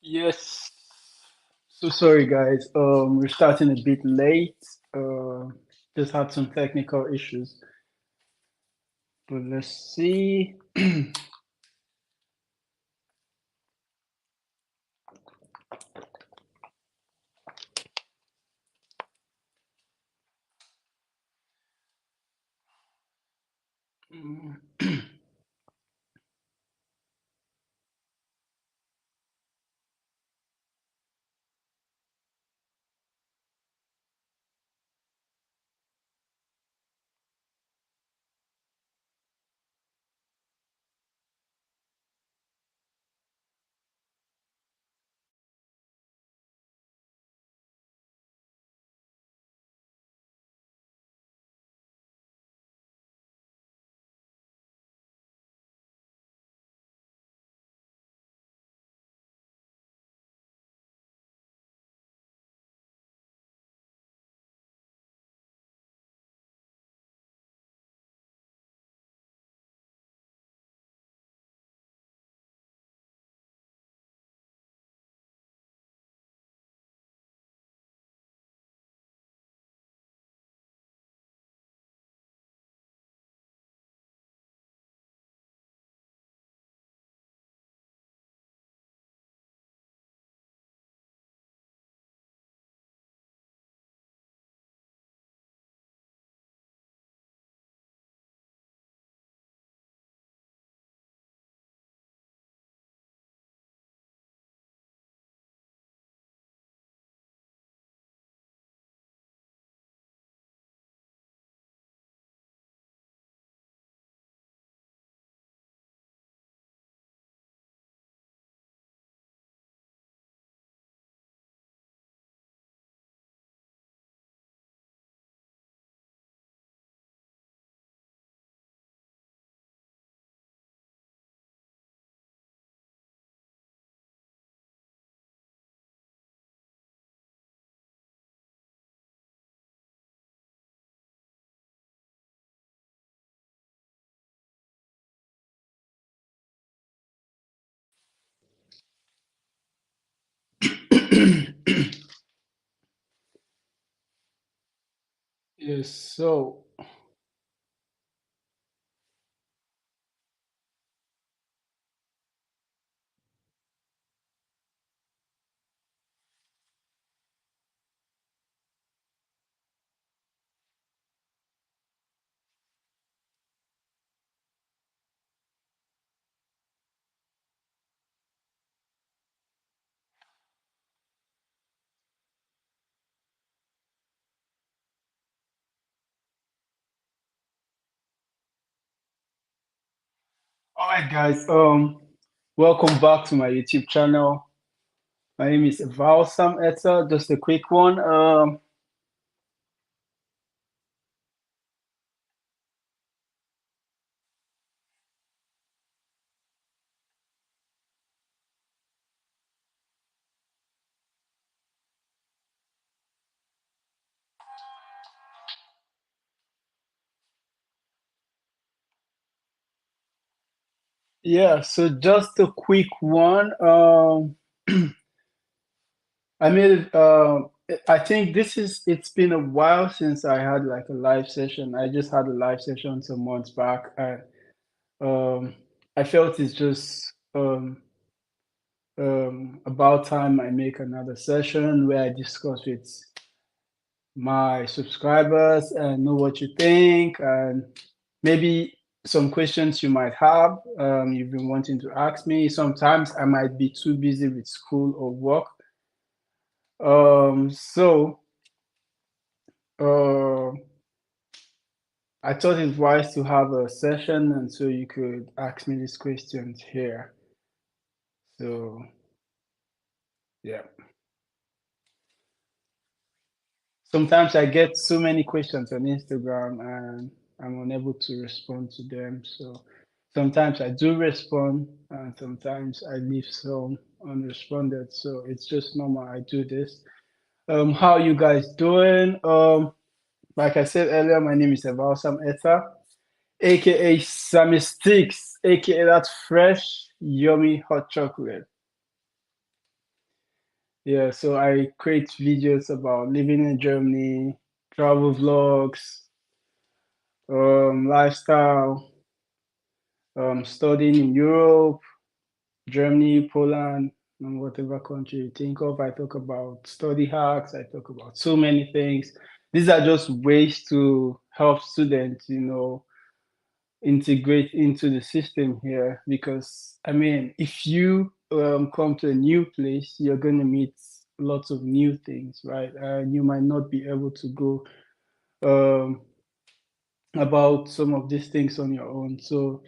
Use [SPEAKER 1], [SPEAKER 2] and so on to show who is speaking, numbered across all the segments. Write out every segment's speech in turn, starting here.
[SPEAKER 1] Yes. So sorry, guys. We're starting a bit late. Uh, just had some technical issues, but let's see. Yes. So, all right, guys. Welcome back to my YouTube channel. My name is Valsam Etta. Just a quick one. Yeah. So just a quick one. I made it. I think it's been a while since I had like a live session. I just had a live session some months back. Um, I felt it's just about time I make another session where I discuss with my subscribers and know what you think and maybe some questions you might have. You've been wanting to ask me. Sometimes I might be too busy with school or work. So uh, I thought it wise to have a session and so you could ask me these questions here. So yeah. Sometimes I get so many questions on Instagram and I'm unable to respond to them. So sometimes I do respond and sometimes I leave some unresponded. So it's just normal. I do this. How you guys doing? Like I said earlier, my name is Evalsam Eta, aka Sammy Sticks, aka that fresh, yummy hot chocolate. Yeah, so I create videos about living in Germany, travel vlogs, lifestyle, studying in Europe, Germany, Poland, and whatever country you think of. I talk about study hacks. I talk about so many things. These are just ways to help students, integrate into the system here. Because, I mean, if you come to a new place, you're going to meet lots of new things, right? And you might not be able to go um, about some of these things on your own. So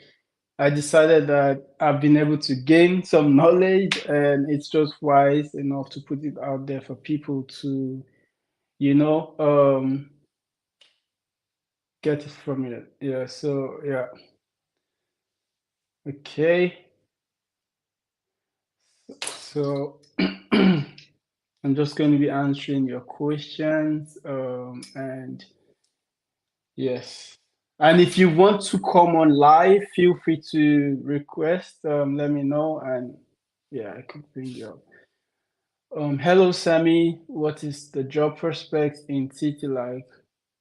[SPEAKER 1] I decided that I've been able to gain some knowledge, and it's just wise enough to put it out there for people to, you know, get it from it. Yeah. So yeah. Okay. So I'm just going to be answering your questions. And yes. And if you want to come on live, feel free to request. Let me know, and yeah, I could bring you up. Hello, Sammy. What is the job prospect in city like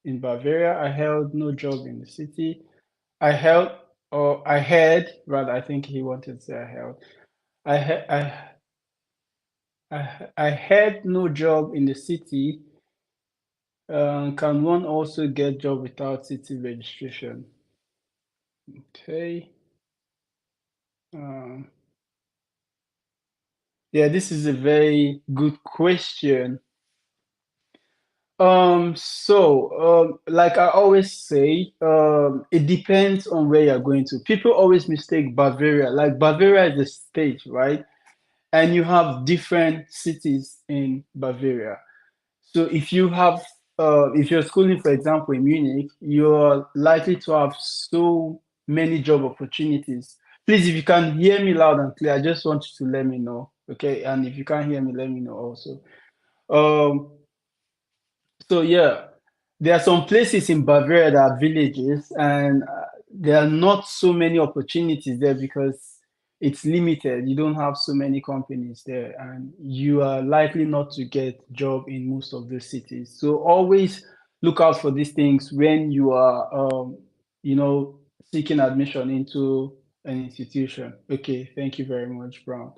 [SPEAKER 1] in Bavaria? I held no job in the city. I held, or I had, rather, I think he wanted to say I held. I had, I had no job in the city. Can one also get job without city registration? Okay. Um, yeah, this is a very good question. Like I always say, it depends on where you're going to. People always mistake Bavaria. Like Bavaria is a state, right? And you have different cities in Bavaria. So if you're schooling, for example, in Munich, you're likely to have so many job opportunities. Please, if you can hear me loud and clear, I just want you to let me know, okay? And if you can't hear me, let me know also. Um, so yeah, there are some places in Bavaria that are villages, and there are not so many opportunities there because it's limited. You don't have so many companies there, and you are likely not to get job in most of the cities. So always look out for these things when you are, seeking admission into an institution. Okay, thank you very much, Brown.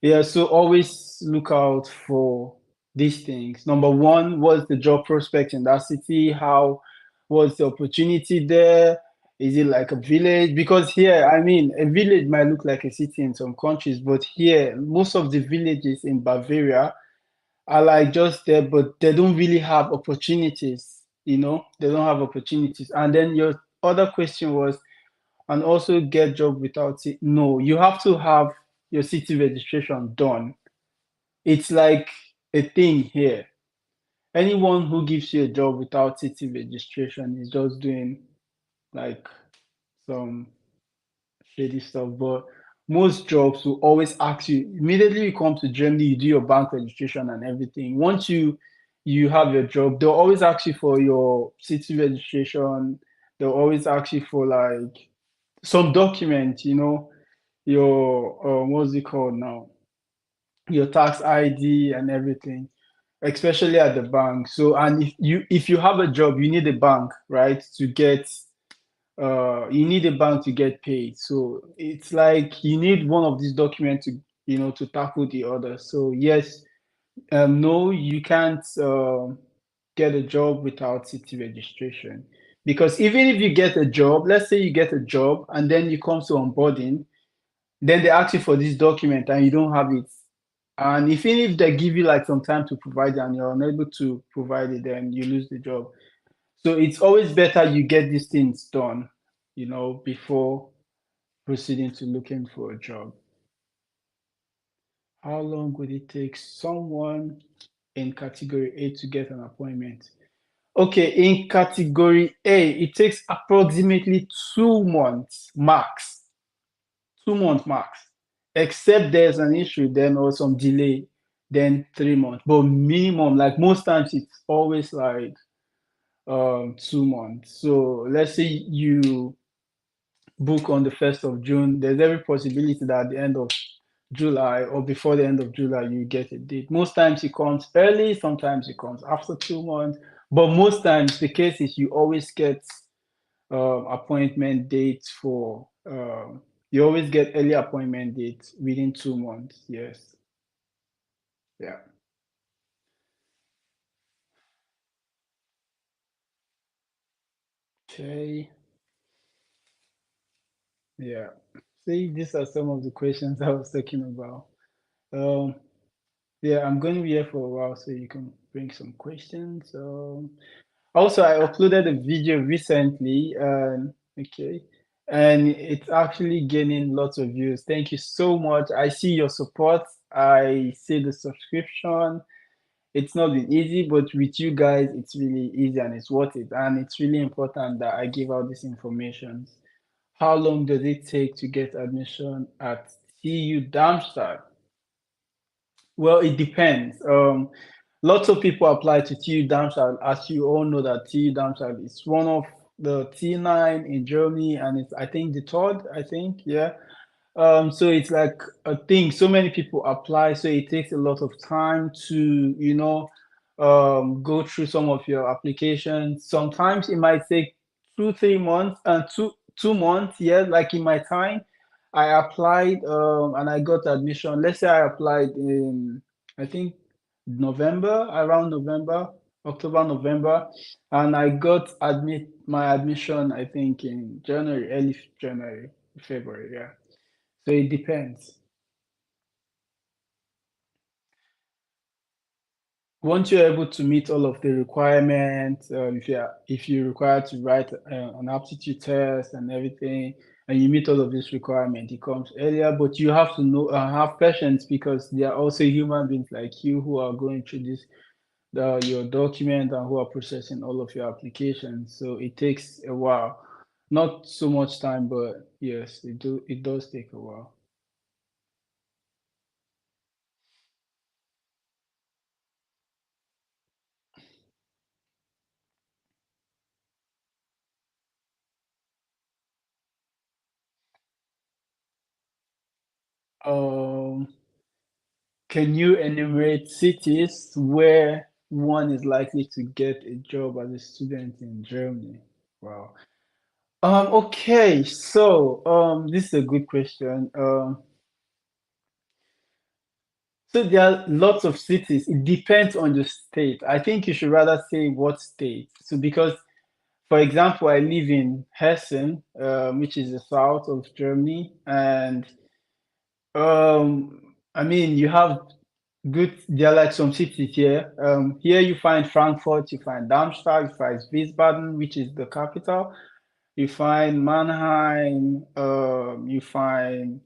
[SPEAKER 1] Yeah, so always look out for these things. Number one, what's the job prospect in that city? What's the opportunity there? Is it like a village? Because here, I mean, a village might look like a city in some countries, but here, most of the villages in Bavaria are like just there, but they don't really have opportunities, they don't have opportunities. And then your other question was, and also get job without it. No, you have to have your city registration done. It's like a thing here. Anyone who gives you a job without city registration is just doing like some shady stuff. But most jobs will always ask you immediately you come to Germany, you do your bank registration and everything. Once you have your job, they'll always ask you for your city registration. They'll always ask you for like some document, your what's it called now? Your tax ID and everything, especially at the bank. So, and if you have a job, you need a bank, right, to get you need a bank to get paid. So it's like you need one of these documents to to tackle the other. So yes, no, you can't get a job without city registration. Because even if you get a job, let's say you get a job and then you come to onboarding, then they ask you for this document and you don't have it. And even if they give you like some time to provide it and you're unable to provide it, then you lose the job. So it's always better you get these things done, before proceeding to looking for a job. How long would it take someone in category A to get an appointment? Okay, in category A, it takes approximately 2 months max. 2 months max. Except there's an issue, then or some delay, then 3 months. But minimum, like most times, it's always like 2 months. So let's say you book on the 1st of June, there's every possibility that at the end of July or before the end of July, you get a date. Most times it comes early, sometimes it comes after 2 months, but most times the case is you always get appointment dates for you always get early appointment dates within 2 months. Yes. Yeah. Okay. Yeah. See, these are some of the questions I was talking about. Um, yeah, I'm going to be here for a while, so you can bring some questions. Also, I uploaded a video recently, and okay, and it's actually gaining lots of views. Thank you so much. I see your support. I see the subscription. It's not been easy, but with you guys, it's really easy and it's worth it. And it's really important that I give out this information. How long does it take to get admission at TU Darmstadt? Well, it depends. Lots of people apply to TU Darmstadt. As you all know, that TU Darmstadt is one of the T9 in Germany, and it's I think the third. I think yeah. So it's like a thing. So many people apply, so it takes a lot of time to go through some of your applications. Sometimes it might take 2 3 months and 2 months. Yeah, like in my time. I applied and I got admission. Let's say I applied in I think November, around November, October, November, and I got admit my admission I think in January, early January, February, yeah. So it depends. Once you're able to meet all of the requirements, if you require to write an aptitude test and everything, and you meet all of this requirement, it comes earlier. But you have to know have patience because they are also human beings like you who are going through this your document and who are processing all of your applications. So it takes a while, not so much time, but yes, it does take a while. Um, Can you enumerate cities where one is likely to get a job as a student in Germany? Wow. Okay, so this is a good question. So there are lots of cities. It depends on the state. I think you should rather say what state. So because, for example, I live in Hessen, which is the south of Germany, and I mean, you have good, there are like some cities here. Here you find Frankfurt, you find Darmstadt, you find Wiesbaden, which is the capital. You find Mannheim, you find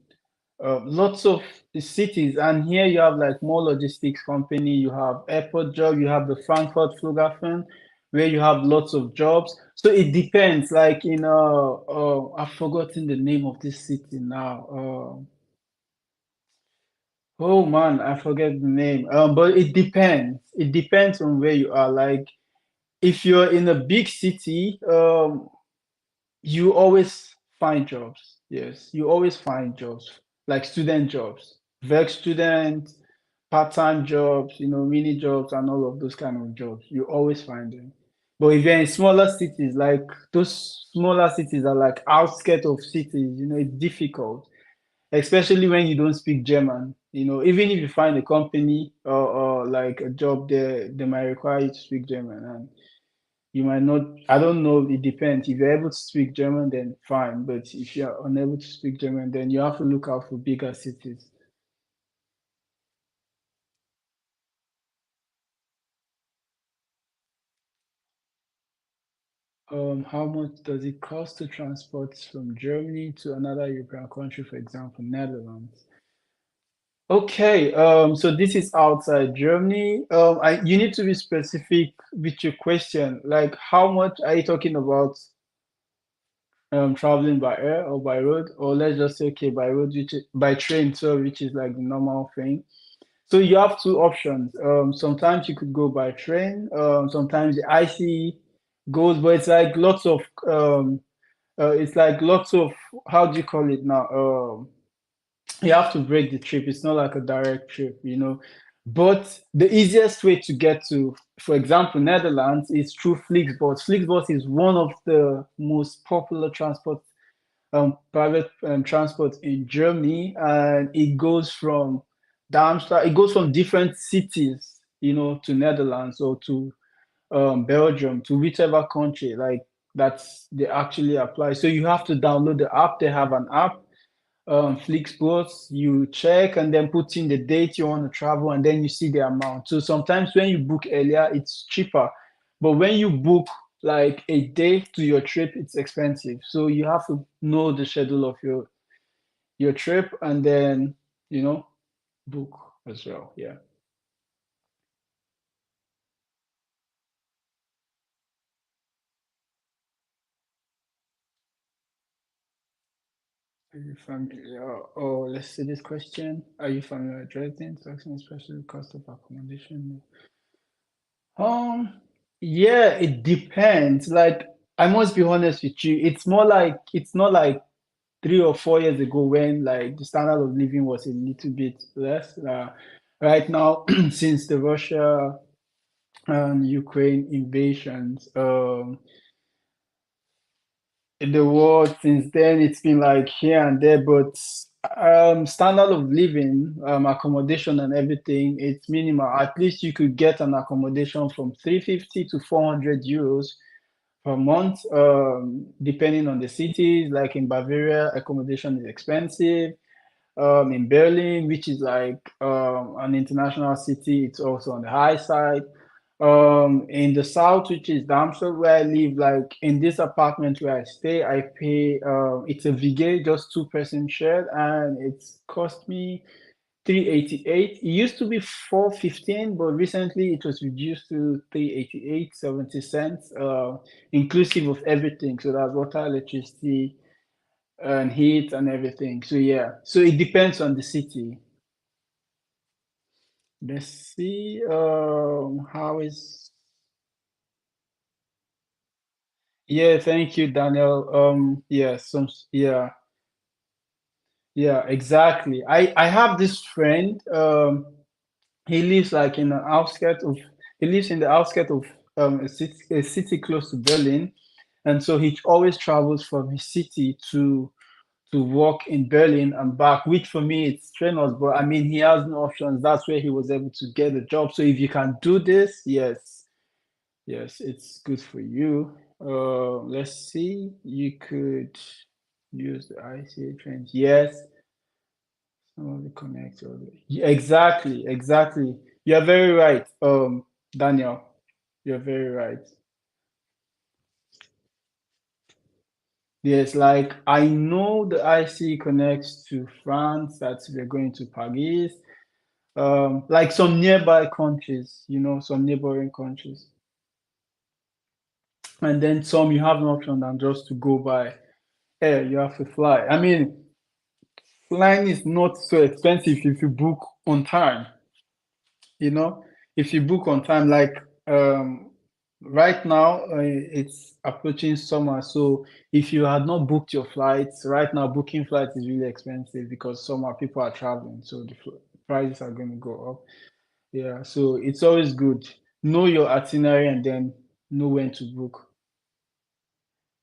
[SPEAKER 1] lots of cities. And here you have like more logistics company, you have airport job, you have the Frankfurt Flughafen, where you have lots of jobs. So it depends. Like in I've forgotten the name of this city now. Oh man, I forget the name. But it depends. It depends on where you are. Like if you're in a big city, you always find jobs. Yes, you always find jobs, like student jobs, work student, part-time jobs, mini jobs and all of those kind of jobs. You always find them. But if you're in smaller cities, like those smaller cities are like outskirts of cities, it's difficult, especially when you don't speak German. Even if you find a company or like a job there, they might require you to speak German, and you might not. I don't know. It depends. If you're able to speak German, then fine. But if you're unable to speak German, then you have to look out for bigger cities. How much does it cost to transport from Germany to another European country, for example, Netherlands? Okay, so this is outside Germany. You need to be specific with your question. Like, how much are you talking about traveling by air or by road? Or let's just say, okay, by road, by train, so which is like the normal thing. So you have two options. Sometimes you could go by train. Sometimes the IC goes, but it's like lots of, how do you call it now? you have to break the trip. It's not like a direct trip, you know. But the easiest way to get to, for example, Netherlands is through Flixbus. Flixbus is one of the most popular private transport in Germany, and it goes from Darmstadt. It goes from different cities, you know, to Netherlands or to Belgium, to whichever country like that's they actually apply. So you have to download the app. They have an app, Flixbus. You check and then put in the date you want to travel, and then you see the amount. So sometimes when you book earlier, it's cheaper, but when you book like a day to your trip, it's expensive. So you have to know the schedule of your trip and then you know book as well. Yeah. Are you familiar? Oh, let's see this question. Are you familiar with Dresden? Saxony, especially cost of accommodation. Um, yeah, it depends. Like, I must be honest with you. It's not like 3 or 4 years ago when like the standard of living was a little bit less. Right now, since the Russia and Ukraine invasions, in the world since then, it's been like here and there, but standard of living, accommodation and everything, it's minimal. At least you could get an accommodation from 350 to 400 euros per month, depending on the cities. Like in Bavaria, accommodation is expensive. In Berlin, which is like an international city, it's also on the high side. In the south, which is Darmstadt, where I live, like in this apartment where I stay, I pay. It's a VG, just two-person shared, and it's cost me 388. It used to be 415, but recently it was reduced to 388, 70 cents, inclusive of everything. So that's water, electricity, and heat and everything. So yeah, so it depends on the city. Let's see. How is? Yeah, thank you, Daniel. Yeah, yeah, yeah, exactly. I have this friend. He lives like in the outskirts of. He lives in the outskirts of a city close to Berlin, and so he always travels from his city to work in Berlin and back, which for me it's strenuous, but I mean he has no options. That's where he was able to get a job. So if you can do this, yes, yes, it's good for you. Let's see. You could use the ICA trains. Yes, some of the connect. Yeah, exactly, exactly. You're very right, Daniel. You're very right. Yes, like I know the IC connects to France, that's we're going to Paris, like some nearby countries, you know, some neighboring countries. And then some you have no option than just to go by air, you have to fly. I mean, flying is not so expensive if you book on time, you know, if you book on time, like right now it's approaching summer. So if you had not booked your flights, right now booking flights is really expensive because summer people are traveling, so the prices are going to go up. Yeah, so it's always good. Know your itinerary and then know when to book.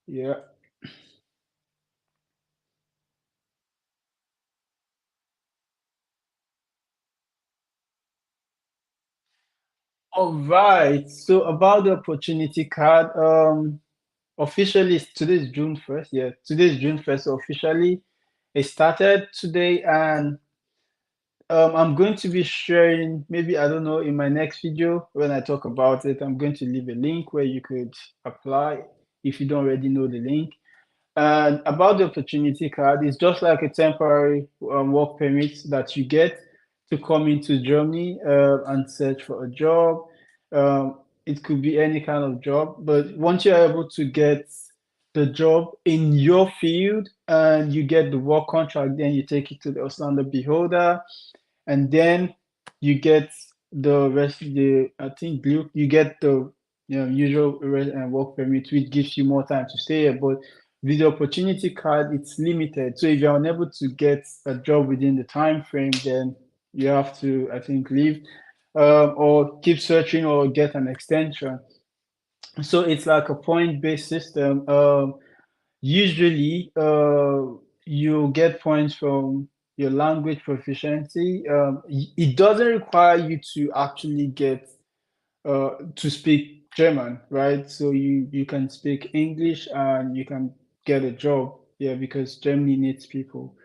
[SPEAKER 1] Yeah. All right. So about the opportunity card, officially today's June 1st. Yeah, today's June 1st. So officially it started today, and I'm going to be sharing, maybe I don't know, in my next video when I talk about it, I'm going to leave a link where you could apply if you don't already know the link. And about the opportunity card, it's just like a temporary work permit that you get to come into Germany and search for a job. It could be any kind of job, but once you're able to get the job in your field and you get the work contract, then you take it to the Auslander beholder, and then you get the rest. The I think you get the usual work permit, which gives you more time to stay here. But with the opportunity card, it's limited. So if you're unable to get a job within the time frame, then you have to, I think, leave, or keep searching or get an extension. So it's like a point-based system. Usually, you get points from your language proficiency. It doesn't require you to actually get to speak German, right? So you can speak English and you can get a job, yeah, because Germany needs people.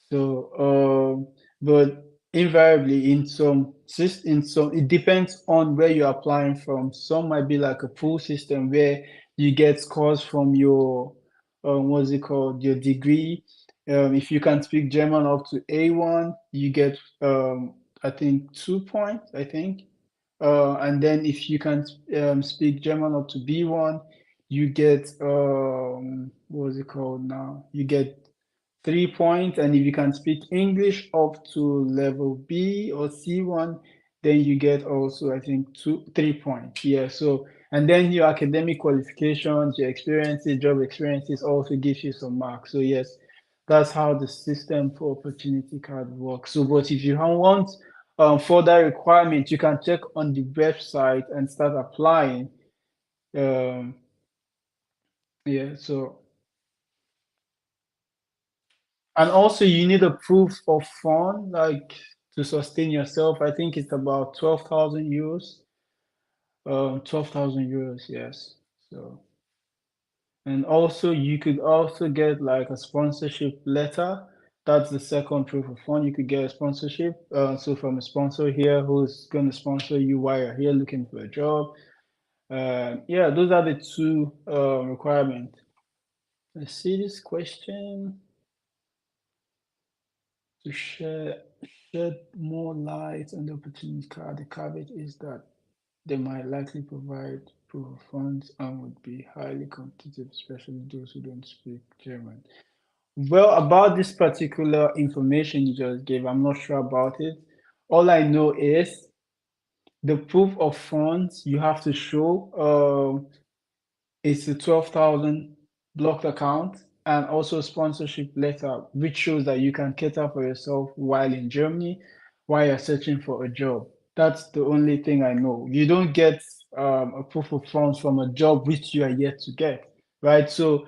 [SPEAKER 1] So, but invariably in some, it depends on where you're applying from. Some might be like a pool system where you get scores from your, what's it called, your degree. If you can speak German up to A1, you get, I think 2 points, I think. And then if you can speak German up to B1, you get, what was it called now? You get 3 points, and if you can speak English up to level B or C1, then you get also, I think, 3 points. Yeah. So, and then your academic qualifications, your experiences, job experiences also gives you some marks. So yes, that's how the system for opportunity card works. So, but if you want further requirements, you can check on the website and start applying. Um, yeah. So. And also, you need a proof of fund, like to sustain yourself. I think it's about 12,000 euros. 12,000 euros, yes. So, and also, you could also get like a sponsorship letter. That's the second proof of fund. You could get a sponsorship. So, from a sponsor here who's going to sponsor you while you're here looking for a job. Yeah, those are the two requirements. Let's see this question. To shed more light on the opportunity card, the caveat is that they might likely provide proof of funds and would be highly competitive, especially those who don't speak German. Well, about this particular information you just gave, I'm not sure about it. All I know is the proof of funds you have to show. It's a 12,000 blocked account and also a sponsorship letter, which shows that you can cater for yourself while in Germany, while you're searching for a job. That's the only thing I know. You don't get a proof of funds from a job which you are yet to get, right? So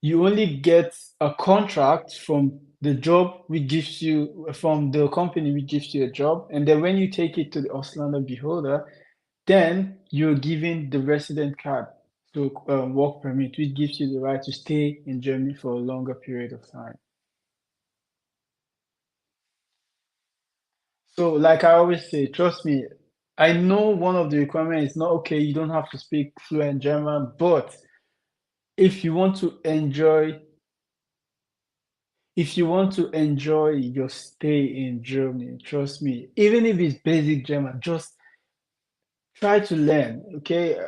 [SPEAKER 1] you only get a contract from the job which gives you, from the company which gives you a job. And then when you take it to the Auslander beholder, then you're given the resident card, so work permit, which gives you the right to stay in Germany for a longer period of time. So, like I always say, trust me, I know one of the requirements is not okay, you don't have to speak fluent German, but if you want to enjoy, if you want to enjoy your stay in Germany, trust me, even if it's basic German, just try to learn, okay?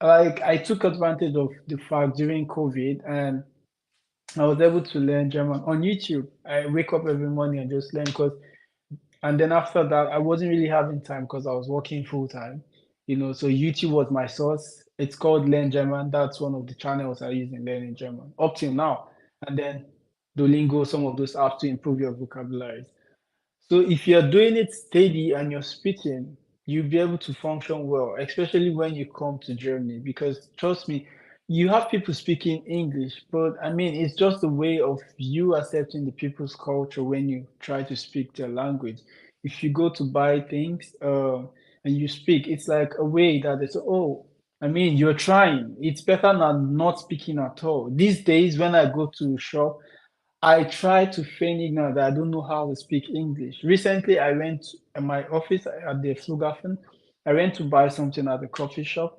[SPEAKER 1] Like I took advantage of the fact during COVID, and I was able to learn German on YouTube. I wake up every morning and just learn because, and then after that, I wasn't really having time because I was working full time, So YouTube was my source. It's called Learn German. That's one of the channels I use in learning German up till now. And then Duolingo, some of those apps to improve your vocabulary. So if you're doing it steady and you're speaking, you'll be able to function well, especially when you come to Germany. Because trust me, you have people speaking English, but I mean, it's just a way of you accepting the people's culture when you try to speak their language. If you go to buy things and you speak, it's like a way that it's, oh, I mean, you're trying. It's better than not speaking at all. These days, when I go to shop, I try to feign ignorance that I don't know how to speak English. Recently, I went to my office at the Flughafen. I went to buy something at the coffee shop,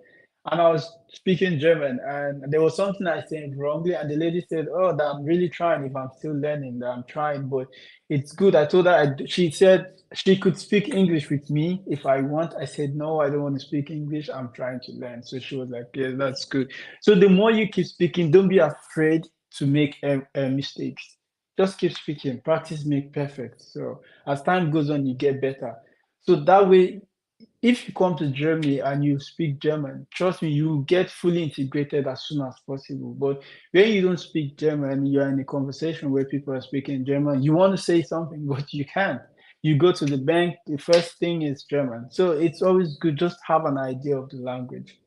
[SPEAKER 1] and I was speaking German, and there was something I said wrongly, and the lady said, "Oh, that I'm really trying. If I'm still learning, that I'm trying, but it's good." I told her. She said she could speak English with me if I want. I said, "No, I don't want to speak English. I'm trying to learn." So she was like, "Yeah, that's good." So the more you keep speaking, don't be afraid to make mistakes. Just keep speaking. Practice make perfect. So as time goes on, you get better. So that way, if you come to Germany and you speak German, trust me, you get fully integrated as soon as possible. But when you don't speak German, you're in a conversation where people are speaking German, you want to say something, but you can't. You go to the bank, the first thing is German. So it's always good just have an idea of the language.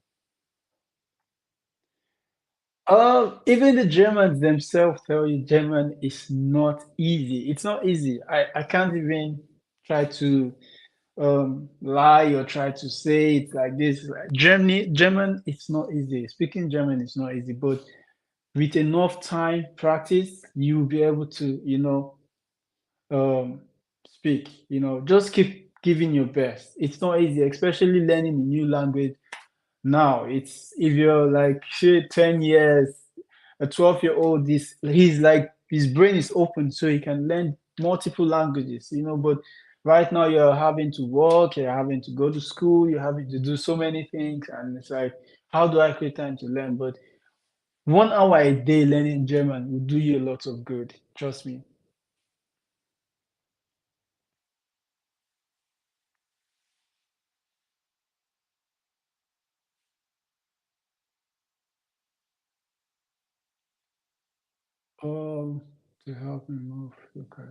[SPEAKER 1] Even the Germans themselves tell you German is not easy. It's not easy. I can't even try to lie or try to say it like this. Like German, it's not easy. Speaking German is not easy, but with enough time practice, you'll be able to, um, speak. Just keep giving your best. It's not easy, especially learning a new language now. It's if you're like shit, 10 years, a 12-year-old, he's like his brain is open so he can learn multiple languages, but right now you're having to work, you're having to go to school, you're having to do so many things, and it's like, how do I create time to learn? But 1 hour a day learning German will do you a lot of good. Trust me. Um, to help me move. Okay.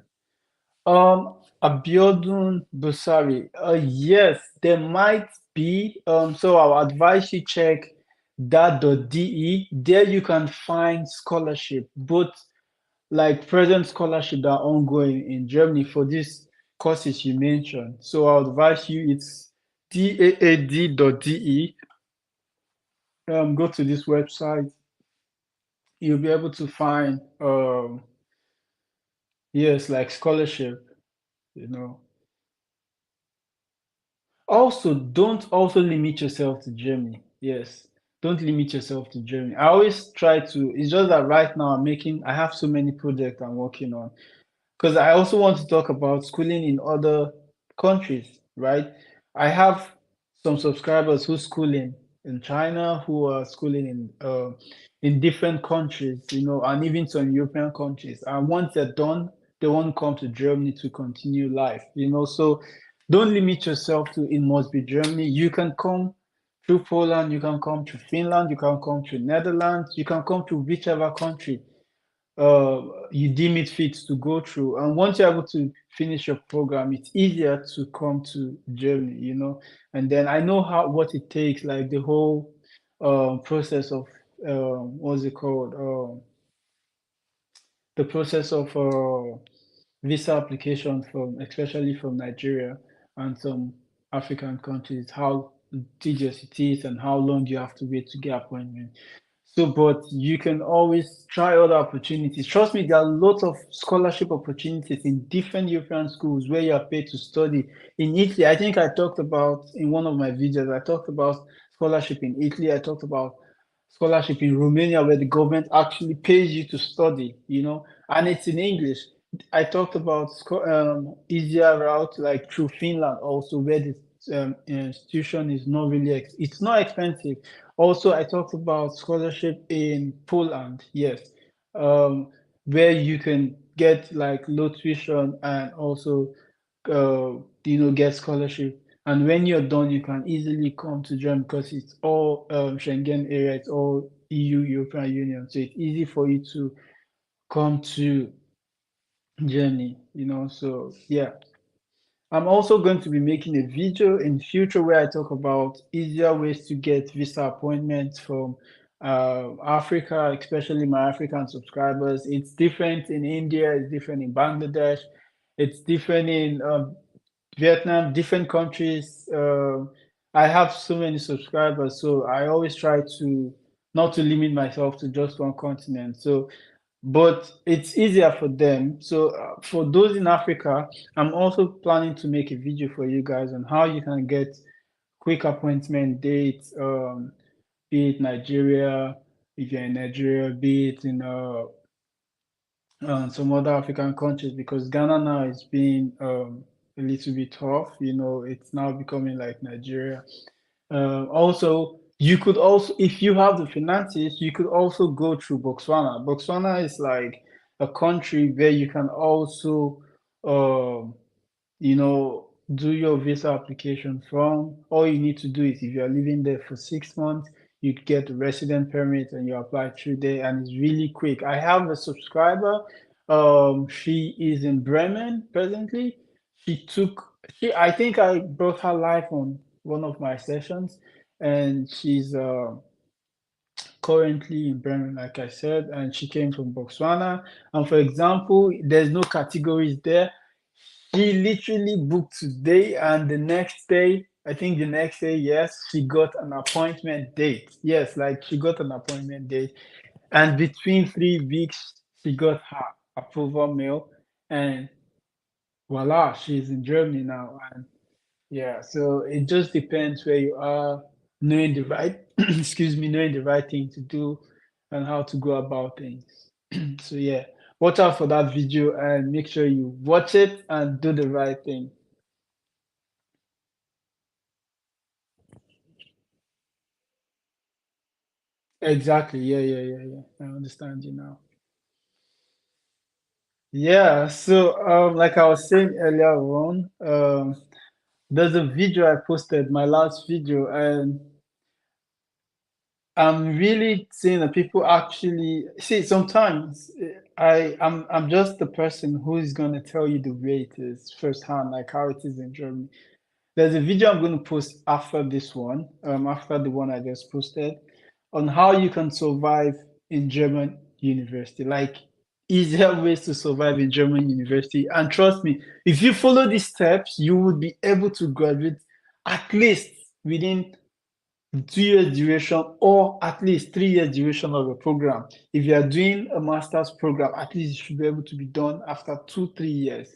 [SPEAKER 1] Abiodun Busari. Yes, there might be. So I'll advise you check that.de. There you can find scholarship, both like present scholarship that are ongoing in Germany for these courses you mentioned. So I'll advise you it's daad.de. Go to this website. You'll be able to find yes, like scholarship, you know. Also, don't also limit yourself to Germany. Yes, don't limit yourself to Germany. I always try to, it's just that right now I have so many projects I'm working on because I also want to talk about schooling in other countries, right? I have some subscribers who schooling in China, who are schooling in different countries, and even some European countries. And once they're done, they want to come to Germany to continue life. So don't limit yourself to it must be Germany. You can come through Poland, you can come to Finland, you can come to Netherlands, you can come to whichever country you deem it fit to go through. And once you're able to finish your program, it's easier to come to Germany. And then I know what it takes, like the whole process of what's it called? The process of visa application from especially from Nigeria and some African countries, how tedious it is and how long you have to wait to get appointment. So, but you can always try other opportunities. Trust me, there are lots of scholarship opportunities in different European schools where you are paid to study. In Italy, I think I talked about in one of my videos, I talked about scholarship in Italy. I talked about scholarship in Romania where the government actually pays you to study, and it's in English. I talked about easier route like through Finland also where the institution is not really, it's not expensive. Also, I talked about scholarship in Poland, yes, where you can get like low tuition and also, get scholarship. And when you're done, you can easily come to Germany because it's all Schengen area, it's all EU, European Union. So it's easy for you to come to Germany. So yeah. I'm also going to be making a video in future where I talk about easier ways to get visa appointments from Africa, especially my African subscribers. It's different in India, it's different in Bangladesh, it's different in Vietnam, different countries. I have so many subscribers, so I always try to not to limit myself to just one continent. So but it's easier for them. So for those in Africa, I'm also planning to make a video for you guys on how you can get quick appointment dates, be it Nigeria, if you're in Nigeria, be it in some other African countries, because Ghana now is being a little bit tough. It's now becoming like Nigeria. Also, you could also, if you have the finances, you could also go through Botswana. Botswana is like a country where you can also, um, you know, do your visa application form. All you need to do is if you're living there for 6 months, you get a resident permit and you apply through there, and it's really quick. I have a subscriber. She is in Bremen presently. She took she I think I brought her live on one of my sessions, and she's currently in Bremen, like I said, and she came from Botswana. And for example, there's no categories there. She literally booked today, and the next day, I think the next day, yes, she got an appointment date. Yes, like she got an appointment date. And between 3 weeks, she got her approval mail, and voila, she's in Germany now. And yeah, so it just depends where you are, knowing the right, excuse me, knowing the right thing to do and how to go about things. So yeah, watch out for that video and make sure you watch it and do the right thing. Exactly. Yeah, yeah, yeah, yeah. I understand you now. Yeah, so like I was saying earlier on, there's a video I posted, my last video, and I'm really seeing that people actually see sometimes I'm just the person who is gonna tell you the way it is firsthand, like how it is in Germany. There's a video I'm going to post after this one, after the one I just posted, on how you can survive in German university, like easier ways to survive in German university. And trust me, if you follow these steps, you would be able to graduate at least within 2 years duration or at least 3 years duration of a program. If you are doing a master's program, at least it should be able to be done after 2, 3 years.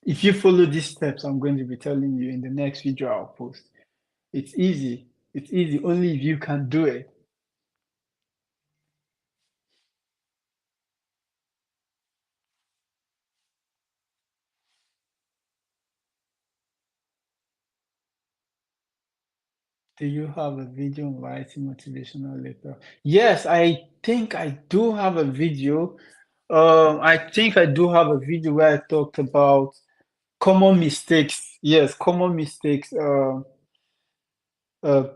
[SPEAKER 1] If you follow these steps, I'm going to be telling you in the next video I'll post. It's easy. It's easy only if you can do it. Do you have a video on writing motivational letter? Yes, I think I do have a video. I think I do have a video where I talked about common mistakes. Yes, common mistakes.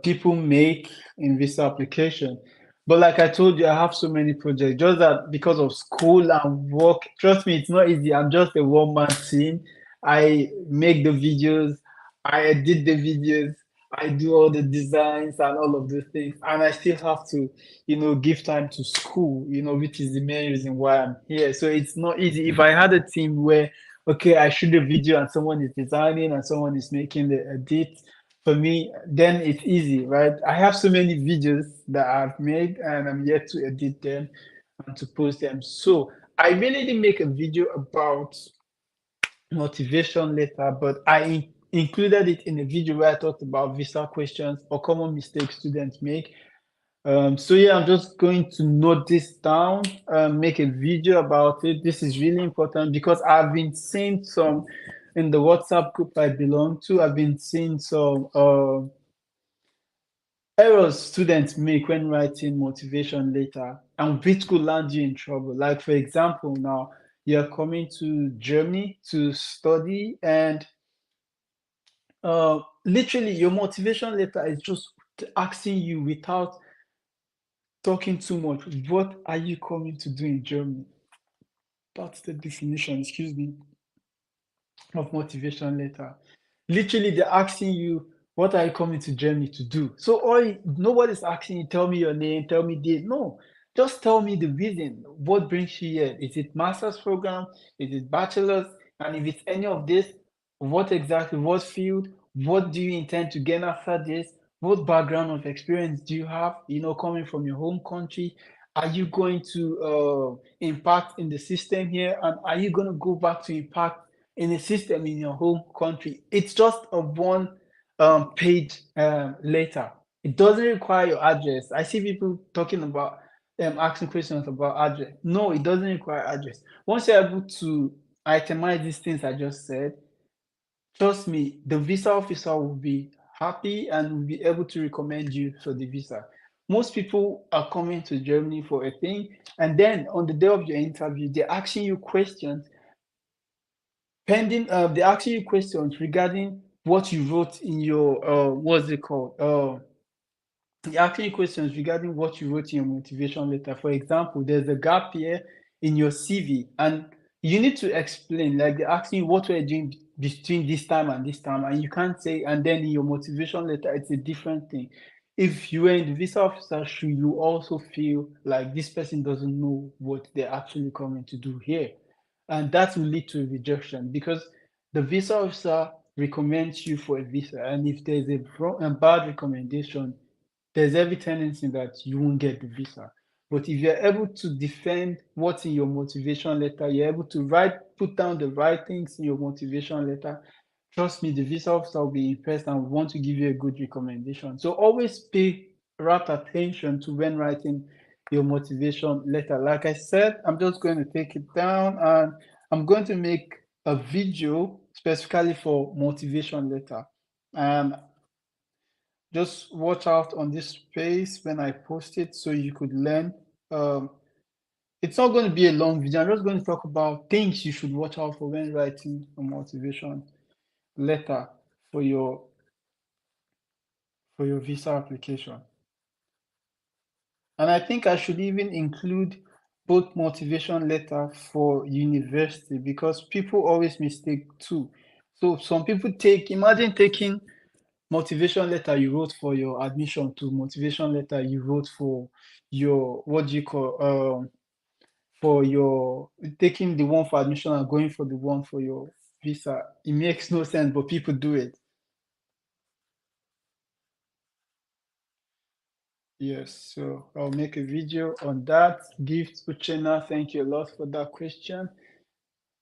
[SPEAKER 1] People make in visa application. But like I told you, I have so many projects. Just that because of school and work, trust me, it's not easy. I'm just a one-man team. I make the videos, I edit the videos, I do all the designs and all of those things. And I still have to, give time to school, which is the main reason why I'm here. So it's not easy. If I had a team where, okay, I shoot a video and someone is designing and someone is making the edit, for me, then it's easy, right? I have so many videos that I've made and I'm yet to edit them and to post them. So I really didn't make a video about motivation letter, but included it in a video where I talked about visa questions or common mistakes students make. So yeah, I'm just going to note this down, make a video about it. This is really important because I've been seeing some in the WhatsApp group I belong to. I've been seeing some errors students make when writing motivation letter, and which could land you in trouble. Like for example, now you're coming to Germany to study, and literally your motivation letter is just asking you without talking too much, what are you coming to do in Germany? That's the definition, excuse me, of motivation letter. Literally, they're asking you, what are you coming to Germany to do? So nobody's asking you, tell me your name, tell me date. No, just tell me the reason. What brings you here? Is it master's program? Is it bachelor's? And if it's any of this, what exactly, what field? What do you intend to gain after this? What background of experience do you have? Coming from your home country, are you going to impact in the system here? And are you going to go back to impact in a system in your home country? It's just a one page later. It doesn't require your address. I see people talking about asking questions about address. No, it doesn't require address. Once you're able to itemize these things I just said, trust me, the visa officer will be happy and will be able to recommend you for the visa. Most people are coming to Germany for a thing, and then on the day of your interview, they're asking you questions they're asking you questions regarding what you wrote in your what's it called? You're asking questions regarding what you wrote in your motivation letter. For example, there's a gap here in your CV, and you need to explain. Like they're asking you what were you doing between this time, and you can't say. And then in your motivation letter, it's a different thing. If you were in the visa officer, should you also feel like this person doesn't know what they're actually coming to do here, and that will lead to rejection because the visa officer recommends you for a visa, and if there's a bad recommendation, there's every tendency that you won't get the visa. But if you're able to defend what's in your motivation letter, you're able to put down the right things in your motivation letter, trust me, the visa officer will be impressed and want to give you a good recommendation. So always pay rapt attention to when writing your motivation letter. Like I said, I'm just going to take it down and I'm going to make a video specifically for motivation letter. And just watch out on this space when I post it so you could learn. Um, it's not going to be a long video. I'm just going to talk about things you should watch out for when writing a motivation letter for your visa application. And I think I should even include both motivation letter for university because people always mistake two. So some people imagine taking motivation letter you wrote for your admission to motivation letter you wrote for your what do you call for your taking the one for admission and going for the one for your visa. It makes no sense, but people do it. Yes, so I'll make a video on that. Gift Uchena, thank you a lot for that question.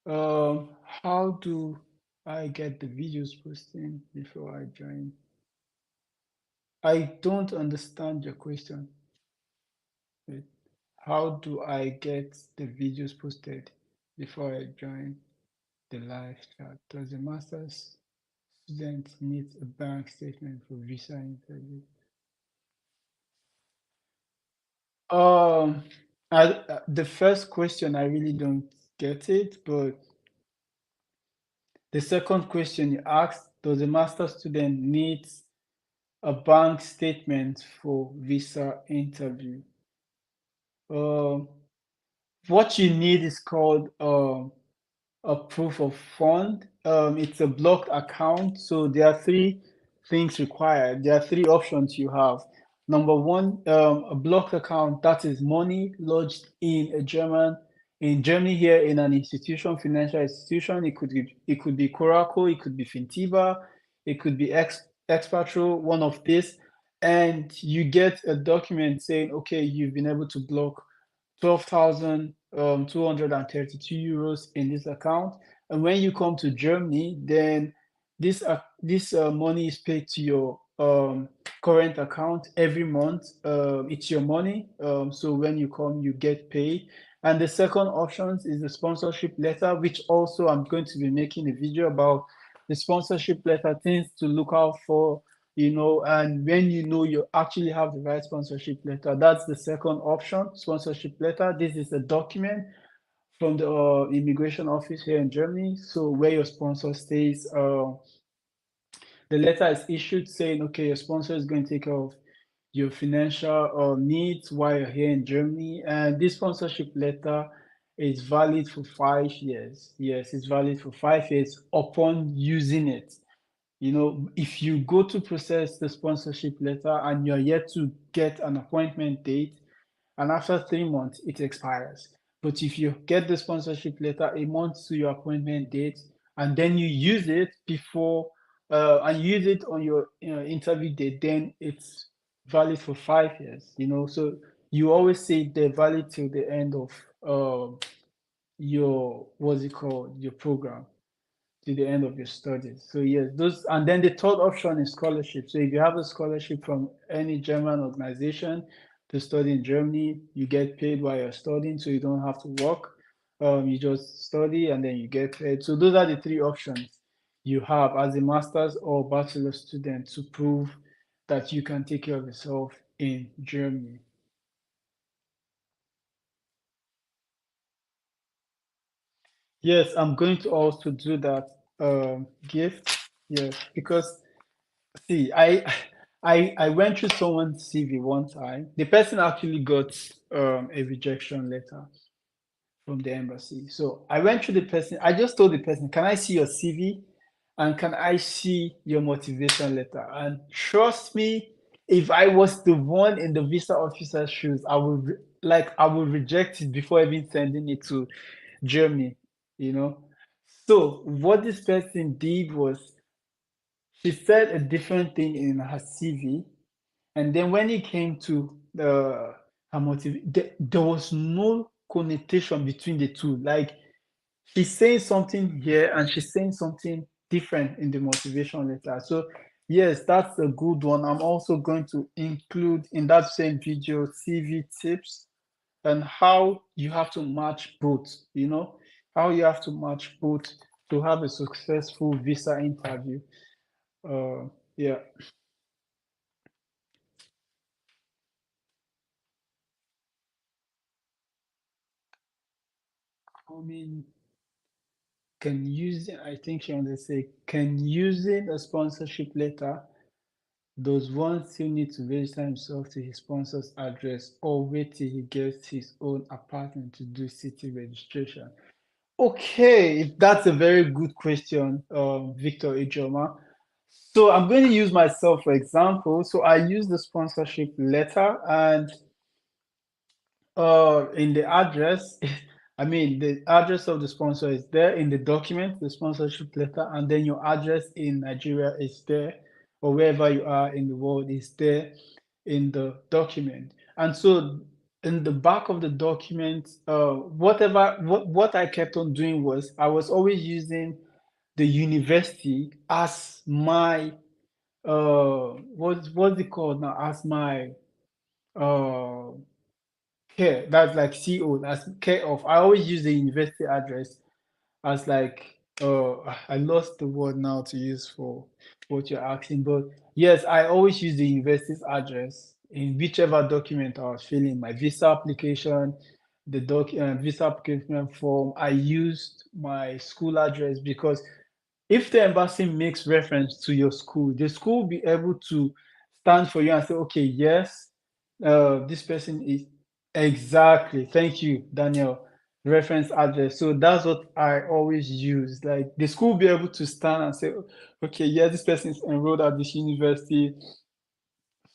[SPEAKER 1] How do I get the videos posting before I join? I don't understand your question. Wait. How do I get the videos posted before I join the live chat? Does a master's student need a bank statement for visa interview? Um, the first question I really don't get it, but the second question you asked, does a master's student need a bank statement for visa interview? Um, what you need is called a proof of fund. It's a blocked account. So there are three things required. There are three options you have. Number one, a blocked account, that is money lodged in Germany here in an institution, financial institution. It could be Coracle, it could be Fintiva, it could be Expatro, one of these. And you get a document saying, okay, you've been able to block 12,232 euros in this account. And when you come to Germany, then this money is paid to your current account every month. It's your money. So when you come, you get paid. And the second option is the sponsorship letter, which also I'm going to be making a video about the sponsorship letter, things to look out for, and when you actually have the right sponsorship letter, that's the second option, sponsorship letter. This is a document from the immigration office here in Germany. So where your sponsor stays, the letter is issued saying, okay, your sponsor is going to take care of your financial needs while you're here in Germany. And this sponsorship letter is valid for 5 years. Yes, it's valid for 5 years upon using it. If you go to process the sponsorship letter and you're yet to get an appointment date, and after 3 months, it expires. But if you get the sponsorship letter a month to your appointment date, and then you use it and use it on your interview date, then it's valid for 5 years. So you always say they're valid till the end of your what's it called your program to the end of your studies. So yes, those, and then the third option is scholarship. So if you have a scholarship from any German organization to study in Germany, you get paid while you're studying, so you don't have to work. You just study and then you get paid. So those are the three options you have as a master's or bachelor student to prove that you can take care of yourself in Germany. Yes, I'm going to also do that gift. yes. Because see, I went through someone's CV one time. The person actually got a rejection letter from the embassy. So I went through the person. I just told the person, "Can I see your CV and can I see your motivation letter?" And trust me, if I was the one in the visa officer's shoes, I would reject it before even sending it to Germany. You know. So what this person did was she said a different thing in her CV, and then when it came to her motive, there was no connotation between the two. Like she's saying something here and she's saying something different in the motivation letter. So yes, that's a good one. I'm also going to include in that same video CV tips and how you have to match both, how you have to match both to have a successful visa interview. Uh, yeah. I mean, I think she wants to say, can using a sponsorship letter, does one still need to register himself to his sponsor's address or wait till he gets his own apartment to do city registration? Okay, that's a very good question, Victor Ijoma. So I'm going to use myself for example. So I use the sponsorship letter and in the address, I mean, the address of the sponsor is there in the document, the sponsorship letter, and then your address in Nigeria is there, or wherever you are in the world is there in the document. And so in the back of the document, what I kept on doing was I was always using the university as my what's it called now? As my uh care. That's like CO, that's care of. I always use the university address as like I lost the word now to use for what you're asking, but yes, I always use the university's address in whichever document I was filling, my visa application, the visa application form. I used my school address because if the embassy makes reference to your school, the school will be able to stand for you and say, okay, yes, this person is exactly. Thank you, Daniel. Reference address. So that's what I always use. Like the school will be able to stand and say, okay, yeah, this person is enrolled at this university,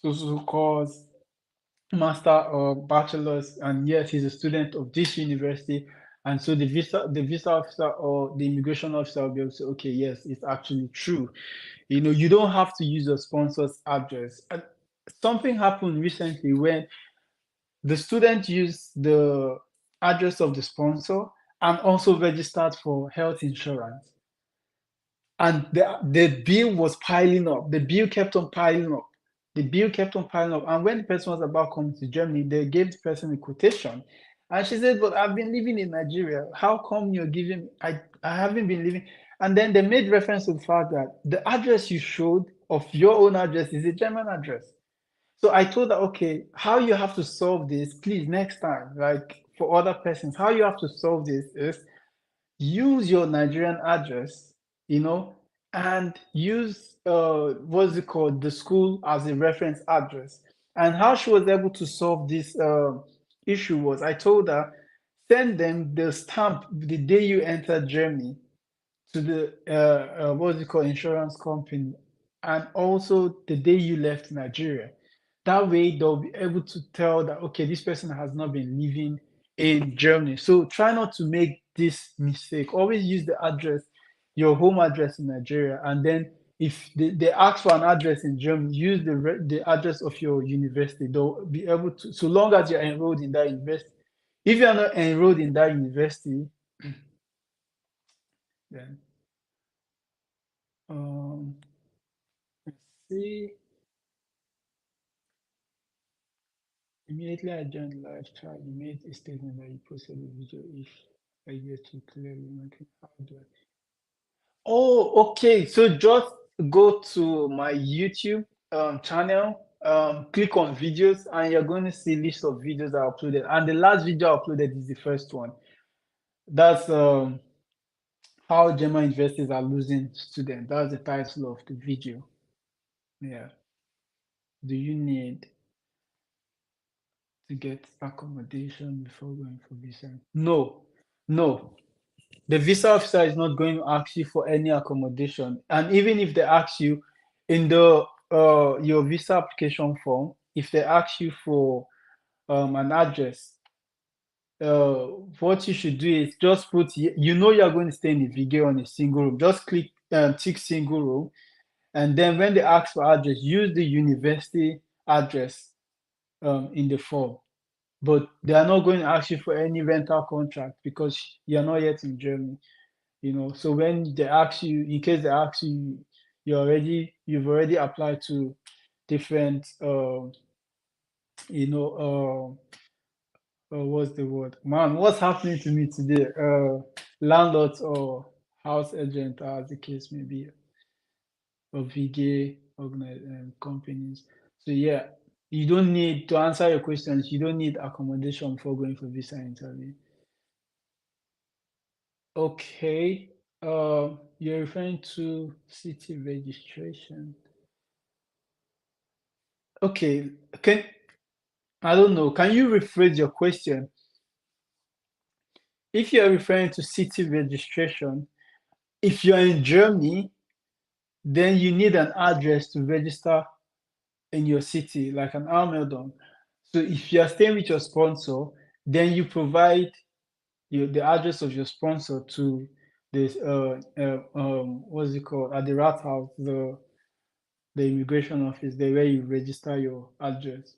[SPEAKER 1] so course, master or bachelor's, and yes, he's a student of this university. And so the visa officer or the immigration officer will be able to say, okay, yes, it's actually true. You don't have to use your sponsor's address. And something happened recently when the student used the address of the sponsor and also registered for health insurance. And the bill was piling up. The bill kept on piling up. The bill kept on piling up. And when the person was about coming to Germany, they gave the person a quotation. And she said, but I've been living in Nigeria. How come you're giving I haven't been living? And then they made reference to the fact that the address you showed of your own address is a German address. So I told her, okay, how you have to solve this, please, next time, like for other persons, how you have to solve this is use your Nigerian address, and use what's it called, the school as a reference address. And how she was able to solve this issue was I told her, send them the stamp the day you enter Germany to the what's it called, insurance company, and also the day you left Nigeria. That way they'll be able to tell that okay, this person has not been living in Germany. So try not to make this mistake. Always use the address, your home address in Nigeria, and then if they ask for an address in Germany, use the address of your university. They'll be able to, so long as you're enrolled in that university. If you're not enrolled in that university, then um, let's see. Immediately I joined live chat, you made a statement that you posted a video if I get to clearly make it. How do I? Oh, okay. So just go to my YouTube channel, click on videos, and you're going to see list of videos I uploaded. And the last video I uploaded is the first one. That's how German universities are losing students. That's the title of the video. Yeah. Do you need to get accommodation before going for visa? No, no. The visa officer is not going to ask you for any accommodation. And even if they ask you in the your visa application form, if they ask you for an address, uh, what you should do is just put, you know, you're going to stay in the Vigay on a single room. Just click tick single room, and then when they ask for address, use the university address in the form. But they are not going to ask you for any rental contract because you're not yet in Germany. You know, so when they ask you, in case they ask you, you've already applied to different you know what's the word, man, what's happening to me today, landlords or house agent, as the case may be, or VGA companies. So yeah, you don't need to answer your questions, you don't need accommodation before going for visa interview. Okay, you're referring to city registration. Okay, can I don't know. Can you rephrase your question? If you're referring to city registration, if you're in Germany, then you need an address to register in your city, like an Almeldon. So if you're staying with your sponsor, then you provide the address of your sponsor to this what's it called, at the rat house, the immigration office, there where you register your address.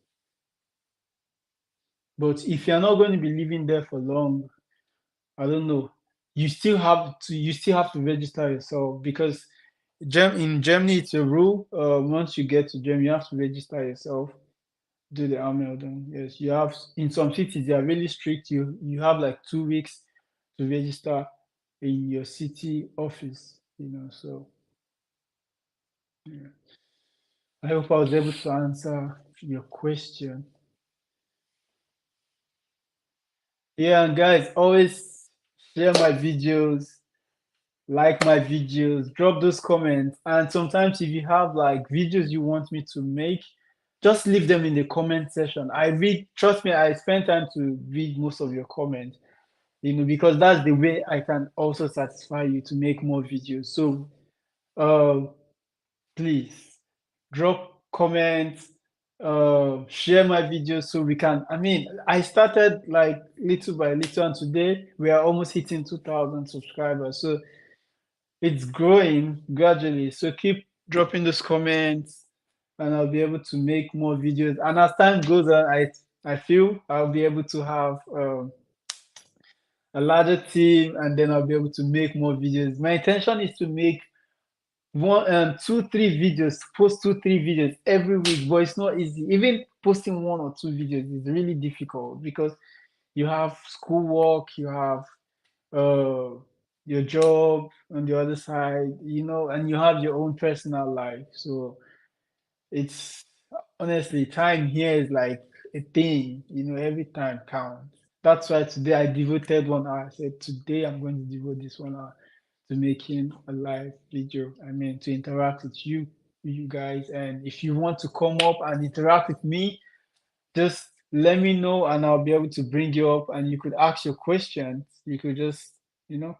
[SPEAKER 1] But if you're not going to be living there for long, I don't know. You still have to register yourself because in Germany it's a rule. Once you get to Germany, you have to register yourself. Do the Anmeldung. Yes, you have in some cities they are really strict. You have like 2 weeks to register in your city office. You know, so yeah. I hope I was able to answer your question. Yeah, and guys, always share my videos, like my videos, drop those comments. And sometimes if you have like videos you want me to make, just leave them in the comment section. I read, trust me, I spend time to read most of your comments, you know, because that's the way I can also satisfy you to make more videos. So uh, please drop comments, share my videos so we can. I mean, I started like little by little, and today we are almost hitting 2,000 subscribers. So it's growing gradually. So keep dropping those comments, and I'll be able to make more videos. And as time goes on, I feel I'll be able to have a larger team, and then I'll be able to make more videos. My intention is to make one, two, three videos, post two, three videos every week, but it's not easy. Even posting one or two videos is really difficult because you have schoolwork, you have uh, your job on the other side, you know, and you have your own personal life. So it's honestly, time here is like a thing, you know, every time counts. That's why today I devoted 1 hour. I said, today I'm going to devote this 1 hour to making a live video. I mean, to interact with you guys. And if you want to come up and interact with me, just let me know and I'll be able to bring you up and you could ask your questions. You could just, you know,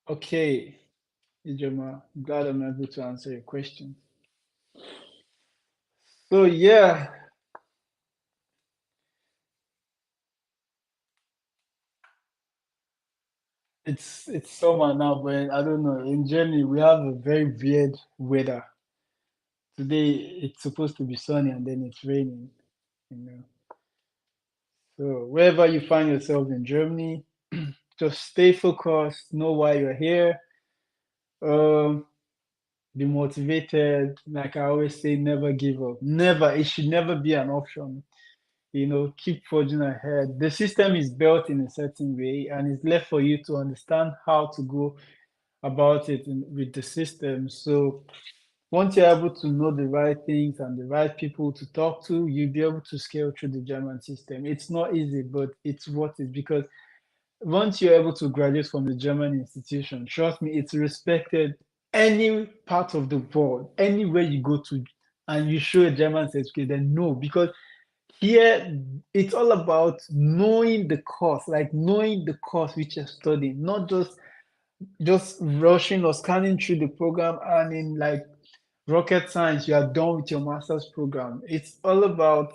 [SPEAKER 1] okay, Ijoma, glad I'm able to answer your question. So yeah, it's summer now, but I don't know. In Germany, we have a very weird weather. Today it's supposed to be sunny and then it's raining, you know. So wherever you find yourself in Germany, just stay focused, know why you're here, um, be motivated. Like I always say, never give up. Never, it should never be an option. You know, keep forging ahead. The system is built in a certain way, and it's left for you to understand how to go about it with the system. So Once you're able to know the right things and the right people to talk to, you'll be able to scale through the German system. It's not easy, but it's worth it because once you're able to graduate from the German institution, trust me, it's respected any part of the world, anywhere you go to, and you show a German certificate, then no, because here it's all about knowing the course, like knowing the course which you're studying, not just rushing or scanning through the program and in like rocket science, you are done with your master's program. It's all about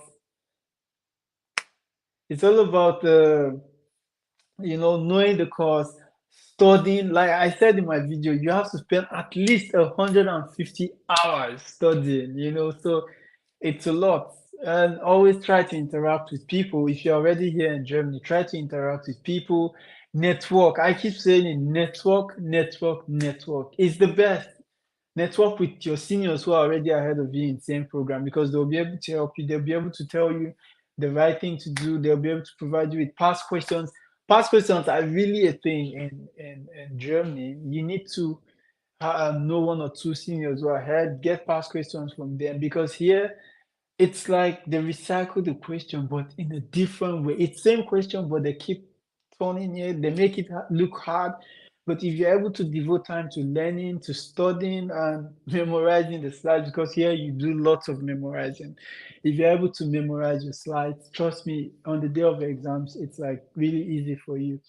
[SPEAKER 1] knowing the course, studying. Like I said in my video, you have to spend at least 150 hours studying, so it's a lot. And always try to interact with people. If you're already here in Germany, try to interact with people, network. I keep saying it, network, network, network. It's the best. Network with your seniors who are already ahead of you in the same program because they'll be able to help you. They'll be able to tell you the right thing to do. They'll be able to provide you with past questions. Past questions are really a thing in Germany. You need to know one or two seniors who are ahead, get past questions from them because here it's like they recycle the question, but in a different way. It's same question, but they keep turning it. They make it look hard. But if you're able to devote time to learning, to studying, and memorizing the slides, because here you do lots of memorizing. If you're able to memorize your slides, trust me, on the day of exams, it's like really easy for you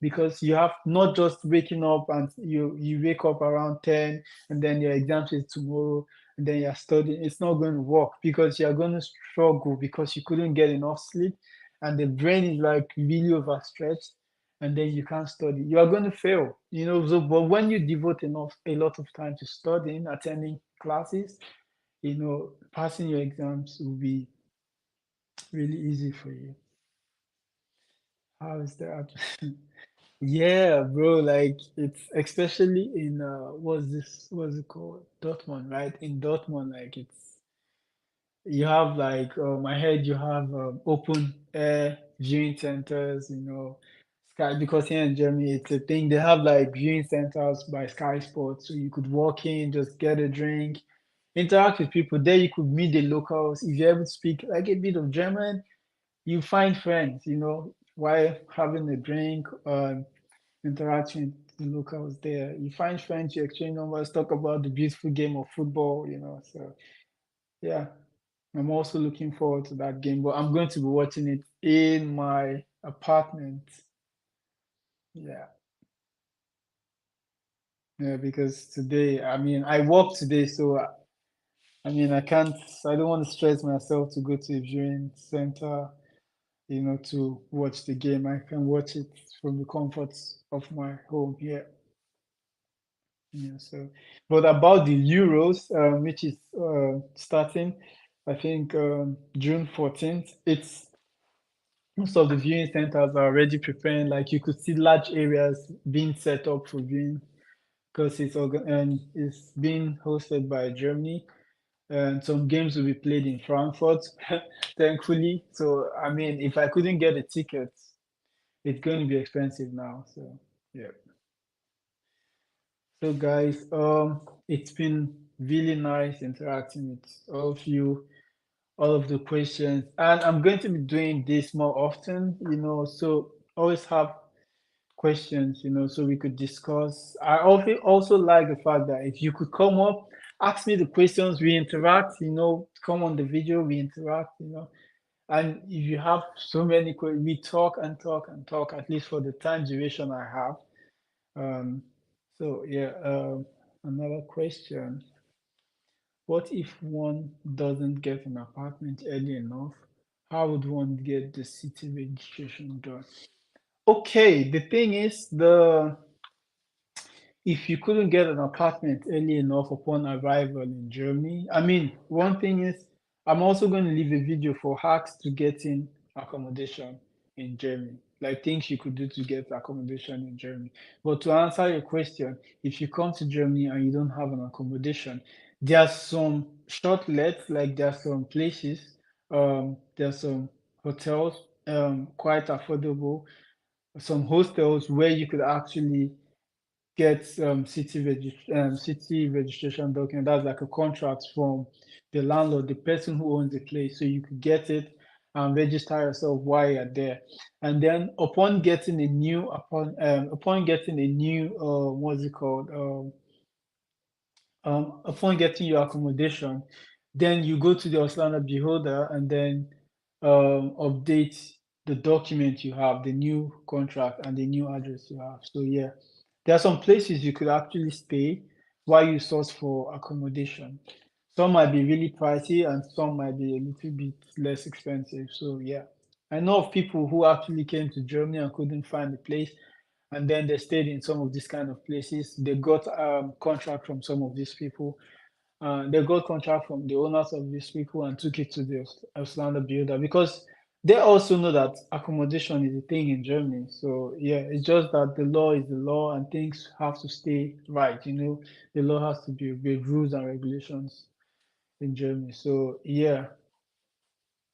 [SPEAKER 1] because you have not just waking up and you wake up around 10 and then your exam is tomorrow and then you're studying. It's not going to work because you're going to struggle because you couldn't get enough sleep and the brain is like really overstretched and then you can't study. You are going to fail, so but when you devote enough a lot of time to studying, attending classes, passing your exams will be really easy for you. How is that? Yeah, bro, like it's especially in what's it called? Dortmund, right? In Dortmund, like it's you have like I heard you have open air viewing centers, Sky because here in Germany it's a thing. They have like viewing centers by Sky Sports, so you could walk in, just get a drink, interact with people. There you could meet the locals. If you're able to speak like a bit of German, you find friends, while having a drink. Interaction with the locals there. You find friends, you exchange numbers, talk about the beautiful game of football. So yeah, I'm also looking forward to that game, but I'm going to be watching it in my apartment. Yeah. Yeah, because today, I mean, I work today, so I mean, I don't want to stress myself to go to a viewing center, to watch the game. I can watch it from the comforts of my home here. Yeah, so, but about the Euros, which is starting, I think June 14th, it's most of the viewing centers are already preparing. Like you could see large areas being set up for viewing because and it's being hosted by Germany, and some games will be played in Frankfurt, thankfully. So, I mean, if I couldn't get a ticket, it's going to be expensive now. So, yeah. So guys, it's been really nice interacting with all of you, all of the questions, and I'm going to be doing this more often, so always have questions, so we could discuss. I also like the fact that if you could come up, ask me the questions, we interact, come on the video, we interact, and if you have so many questions, we talk and talk and talk, at least for the time duration I have. Um, so yeah, another question. What if one doesn't get an apartment early enough? How would one get the city registration done? Okay, the thing is the if you couldn't get an apartment early enough upon arrival in Germany, I mean, one thing is, I'm also going to leave a video for hacks to getting accommodation in Germany, like things you could do to get accommodation in Germany. But to answer your question, if you come to Germany and you don't have an accommodation, there are some short lets, like there are some places, there are some hotels, quite affordable, some hostels where you could actually get city registration document. That's like a contract from the landlord, the person who owns the place. So you could get it and register yourself while you're there. And then upon getting a new what's it called? Upon getting your accommodation, then you go to the Auslanda beholder and then update the document you have, the new contract and the new address you have. So yeah, there are some places you could actually stay while you source for accommodation. Some might be really pricey and some might be a little bit less expensive. So yeah, I know of people who actually came to Germany and couldn't find a place, and then they stayed in some of these kind of places. They got contract from some of these people. They got contract from the owners of these people and took it to the Auslander builder because they also know that accommodation is a thing in Germany. So yeah, it's just that the law is the law and things have to stay right. You know, the law has to be with rules and regulations in Germany. So yeah,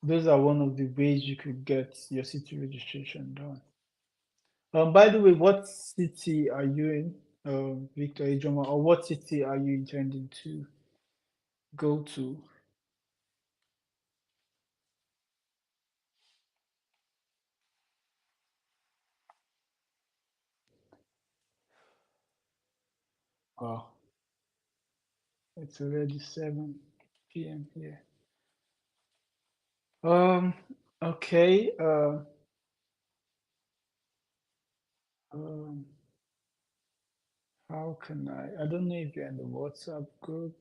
[SPEAKER 1] those are one of the ways you could get your city registration done. By the way, what city are you in, Victor Ejoma, or what city are you intending to go to? Oh, it's already 7 p.m. here. Um, okay. Um, how can I? I don't know if you're in the WhatsApp group.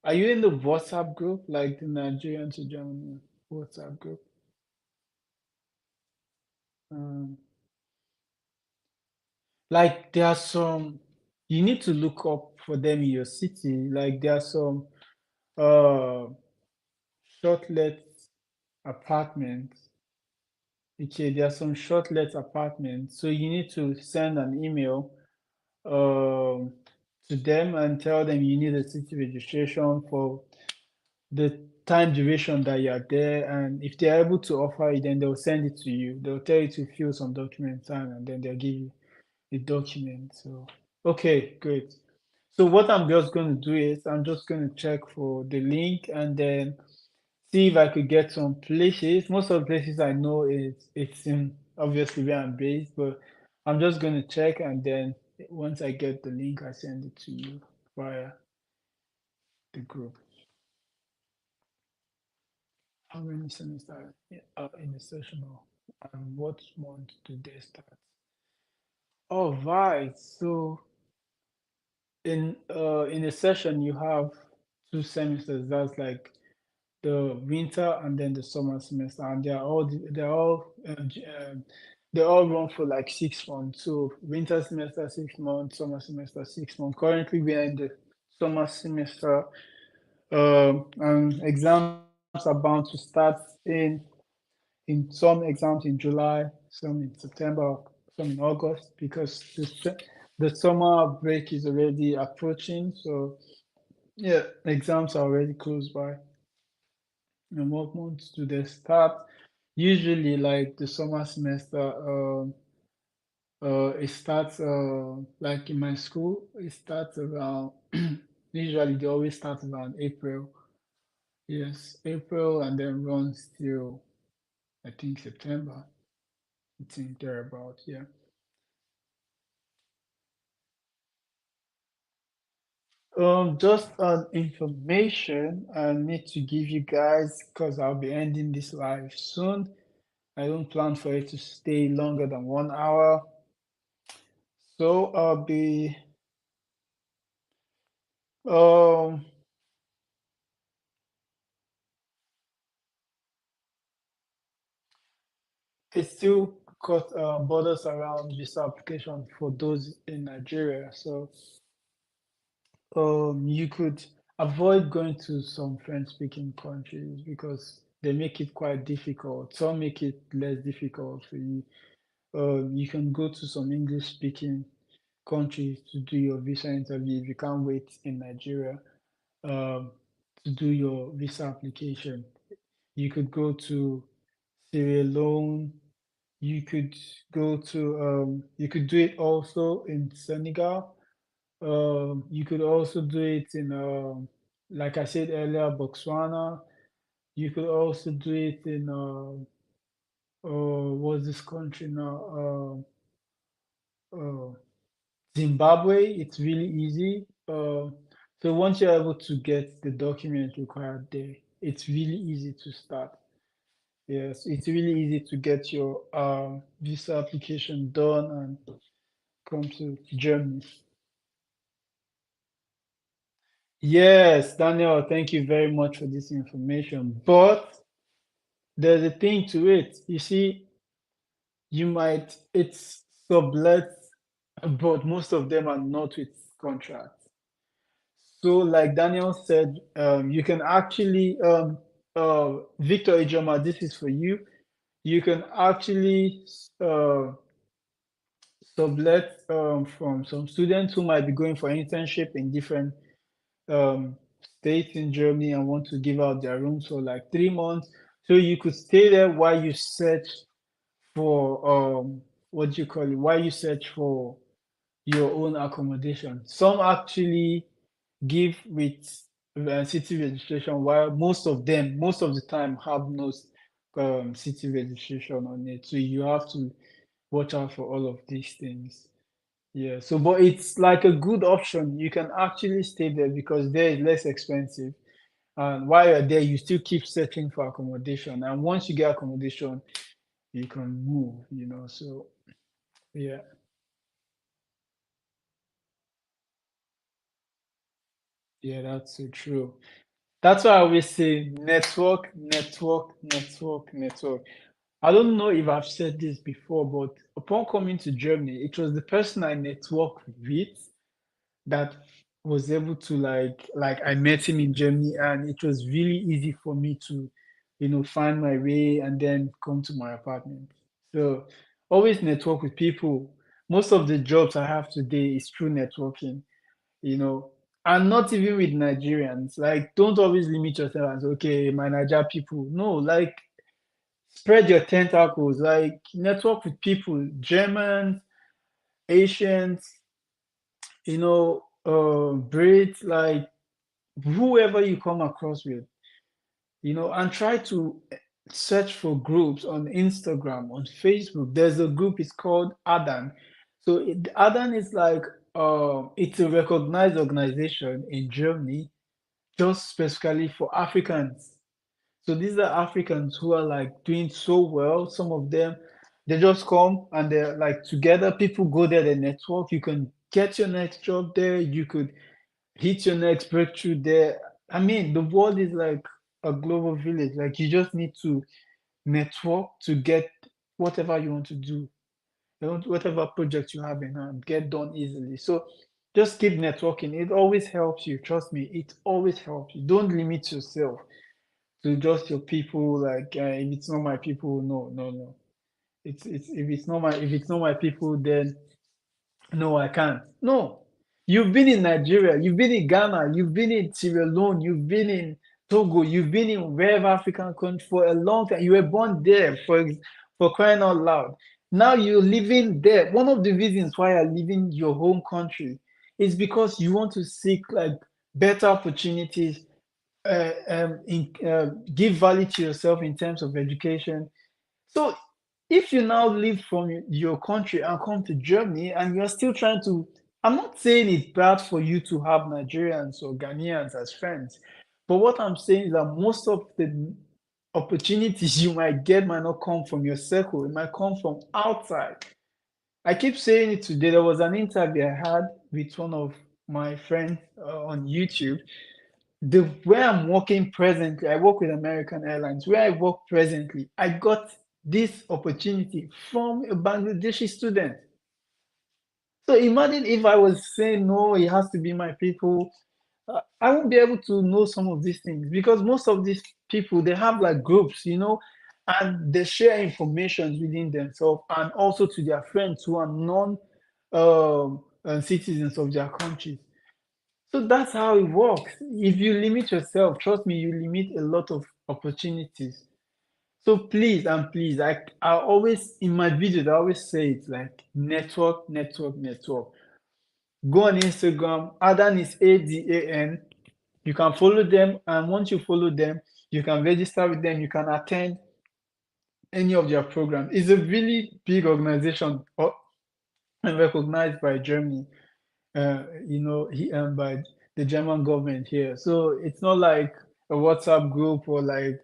[SPEAKER 1] Are you in the WhatsApp group, like the Nigerian to Germany WhatsApp group? Um, like there are some, you need to look up for them in your city. Like there are some uh short let apartments. Okay, there are some short let apartments. So you need to send an email um to them and tell them you need a city registration for the time duration that you are there. And if they're able to offer it, then they'll send it to you. They'll tell you to fill some documents in and then they'll give you the document. So okay, great. So what I'm just going to do is I'm just going to check for the link and then see if I could get some places. Most of the places I know is it's in obviously where I'm based, but I'm just going to check and then once I get the link, I send it to you via the group. How many semesters are in the session and what month do they start? All right. So in a session you have 2 semesters. That's like the winter and then the summer semester, and they all run for like 6 months. So winter semester 6 months, summer semester 6 months. Currently, we are in the summer semester, and exams are bound to start in some exams in July, some in September, some in August, because the summer break is already approaching. So yeah, exams are already close by. And what months do they start? Usually, like the summer semester, it starts like in my school, it starts around. Usually, they always start around April. Yes, April, and then runs till I think September. I think thereabout. Yeah. Just an information I need to give you guys because I'll be ending this live soon. I don't plan for it to stay longer than 1 hour. So um it still got borders around visa application for those in Nigeria. So you could avoid going to some French speaking countries because they make it quite difficult. Some make it less difficult for you. You can go to some English speaking countries to do your visa interview if you can't wait in Nigeria um, to do your visa application. You could go to Sierra Leone, You could go to you could do it also in Senegal. You could also do it in like I said earlier, Botswana. You could also do it in what's this country now? Uh, Zimbabwe. It's really easy. So once you're able to get the documents required there, it's really easy to start. Yes, it's really easy to get your visa application done and come to Germany. Yes, Daniel, thank you very much for this information. But there's a thing to it. You see, it's sublet, but most of them are not with contracts. So, like Daniel said, you can actually, Victor Ijoma, this is for you. You can actually uh, sublet from some students who might be going for internship in different um, states in Germany and want to give out their rooms for like 3 months. So you could stay there while you search for what do you call it? While you search for your own accommodation. Some actually give with city registration, while most of the time, have no city registration on it. So you have to watch out for all of these things. Yeah. So, but it's like a good option. You can actually stay there because there is less expensive. And while you're there, you still keep searching for accommodation. And once you get accommodation, you can move, you know. So, yeah, yeah, that's so true. That's why I always say network, network, network, network. I don't know if I've said this before, but upon coming to Germany, it was the person I networked with that was able to like I met him in Germany, and it was really easy for me to, find my way and then come to my apartment. So always network with people. Most of the jobs I have today is through networking, you know, and not even with Nigerians. Like, don't always limit yourself as okay, my Niger people. No, like spread your tentacles, like network with people, Germans, Asians, Brits, like whoever you come across with, and try to search for groups on Instagram, on Facebook. There's a group, it's called Adan. So Adan is like, it's a recognized organization in Germany just specifically for Africans. So these are Africans who are like doing so well. Some of them, they just come and they're like together. People go there, they network. You can get your next job there. You could hit your next breakthrough there. I mean, the world is like a global village. Like you just need to network to get whatever you want to do. Whatever project you have in hand, get done easily. So just keep networking. It always helps you. Trust me, it always helps you. Don't limit yourself to just your people. Like if it's not my people, no, no, no. It's if it's not my people, then no, I can't. No. You've been in Nigeria, you've been in Ghana, you've been in Sierra Leone, you've been in Togo, you've been in wherever African country for a long time. You were born there for crying out loud. Now you're living there. One of the reasons why you're leaving your home country is because you want to seek like better opportunities, give value to yourself in terms of education. So if you now leave from your country and come to Germany and you're still trying to, I'm not saying it's bad for you to have Nigerians or Ghanaians as friends, but what I'm saying is that most of the opportunities you might get might not come from your circle, it might come from outside. I keep saying it today. There was an interview I had with one of my friends on YouTube. The where I'm working presently, I work with American Airlines. Where I work presently, I got this opportunity from a Bangladeshi student. So imagine if I was saying no, it has to be my people. I won't be able to know some of these things because most of these people they have like groups, and they share information within themselves and also to their friends who are non citizens of their countries. So that's how it works. If you limit yourself, trust me, you limit a lot of opportunities. So please and please, I always in my videos I always say it like network, network, network. Go on Instagram. Adan is ADAN. You can follow them, and once you follow them, you can register with them. You can attend any of their programs. It's a really big organization and recognized by Germany. By the German government here. So it's not like a WhatsApp group or like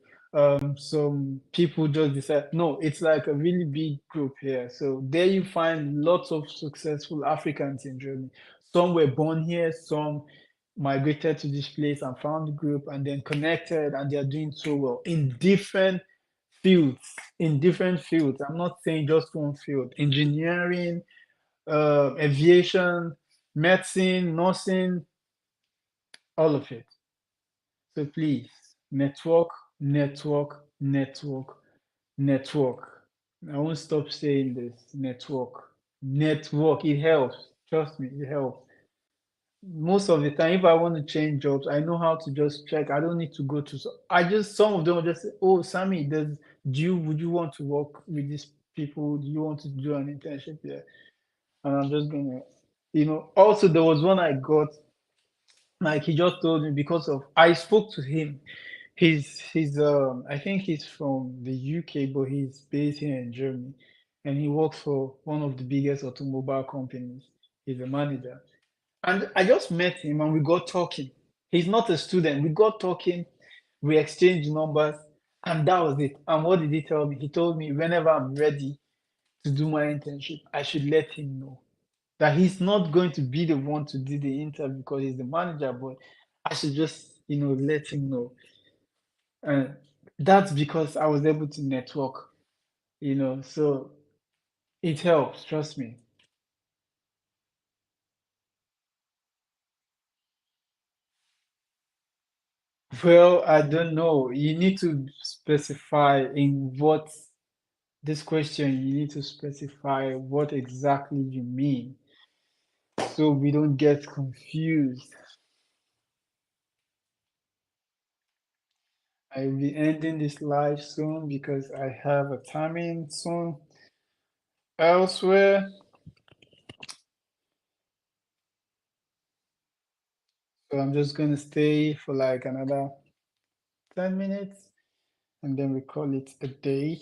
[SPEAKER 1] some people just decide. No, it's like a really big group here. So there you find lots of successful Africans in Germany. Some were born here, some migrated to this place and found the group and then connected, and they're doing so well in different fields. In different fields. I'm not saying just one field. Engineering, aviation, medicine, nursing, all of it. So please, network, network, network, network. I won't stop saying this. Network, network. It helps. Trust me, it helps. Most of the time, if I want to change jobs, I know how to just check. I don't need to go to. I just some of them will just say, "Oh, Sammy, would you want to work with these people? Do you want to do an internship here?" And I'm just gonna, Also, there was one I got, like he just told me because of I spoke to him. He's I think he's from the UK, but he's based here in Germany, and he works for one of the biggest automobile companies. He's a manager, and I just met him and we got talking. He's not a student. We got talking, we exchanged numbers, and that was it. And what did he tell me? He told me whenever I'm ready to do my internship, I should let him know that he's not going to be the one to do the interview because he's the manager, but I should just, let him know. And that's because I was able to network, so it helps, trust me. Well, I don't know. You need to specify in what this question, you need to specify what exactly you mean so we don't get confused. I will be ending this live soon because I have a timing soon elsewhere. So I'm just going to stay for like another 10 minutes and then we call it a day.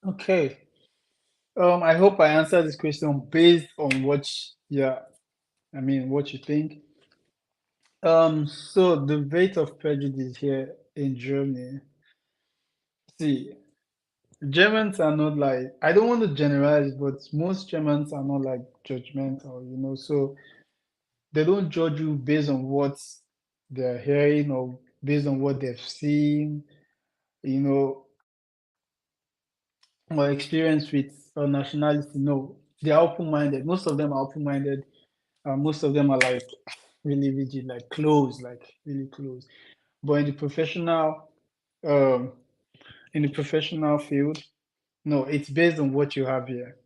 [SPEAKER 1] Okay. I hope I answered this question based on what you think. So the rate of prejudice here in Germany, see, Germans are not like, I don't want to generalize, but most Germans are not like judgmental, so they don't judge you based on what they're hearing or based on what they've seen, you know, or experience with nationality. No, they are open-minded. Most of them are open-minded. Most of them are like really rigid, like closed, like really closed. But um, in the professional field, no, it's based on what you have here.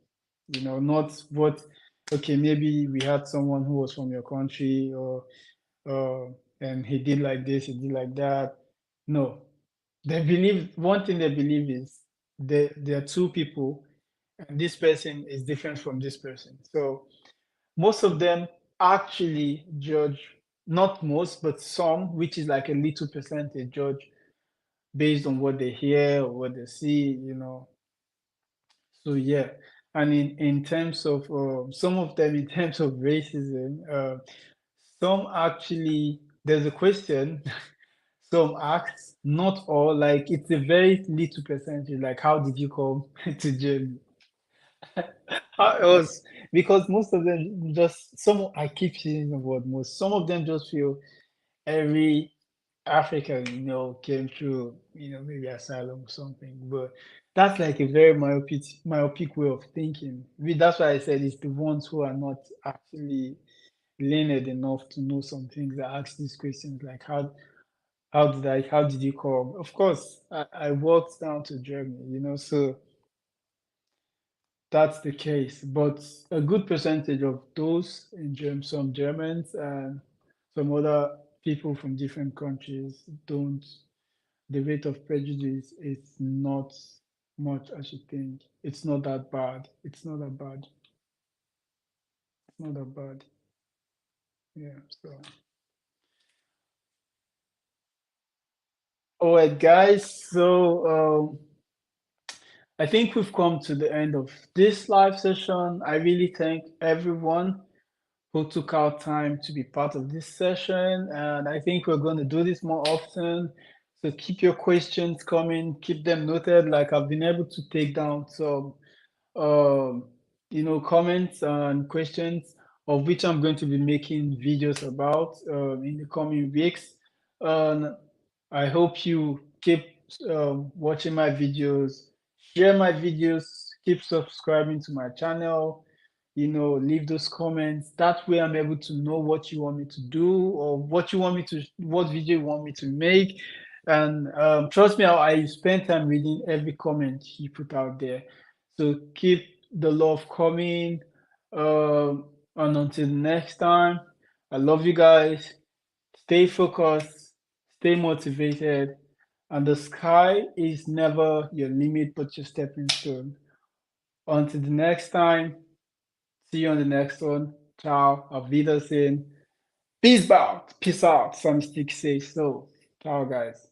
[SPEAKER 1] Not what. Okay, maybe we had someone who was from your country, or uh, and he did like this, he did like that. No, they believe one thing they believe is there are two people, and this person is different from this person. So most of them actually judge, not most, but some, which is like a little percentage, judge based on what they hear or what they see. So yeah, and in terms of some of them, in terms of racism, some actually there's a question some asked not all, like it's a very little percentage. Like, how did you come to Germany? How else? Because most of them just some I keep hearing the word most. Some of them just feel every African, came through, maybe asylum or something. But that's like a very myopic way of thinking. That's why I said it's the ones who are not actually learned enough to know some things that ask these questions like how did you come? Of course, I walked down to Germany, so that's the case. But a good percentage of those in some Germans and some other people from different countries don't. The rate of prejudice is not much as you think. It's not that bad. It's not that bad. It's not that bad. Yeah. So, all right, guys. So, I think we've come to the end of this live session. I really thank everyone who took out time to be part of this session. And I think we're going to do this more often. So keep your questions coming, keep them noted. Like I've been able to take down some um, comments and questions of which I'm going to be making videos about in the coming weeks. And I hope you keep watching my videos, share my videos, keep subscribing to my channel, leave those comments. That way I'm able to know what you want me to do or what video you want me to make. And trust me, I spend time reading every comment you put out there. So keep the love coming. And until next time, I love you guys. Stay focused, stay motivated, and the sky is never your limit but your stepping stone. Until the next time, see you on the next one. Ciao. Auf Wiedersehen. Peace out. Peace out. Some stick say so. Ciao, guys.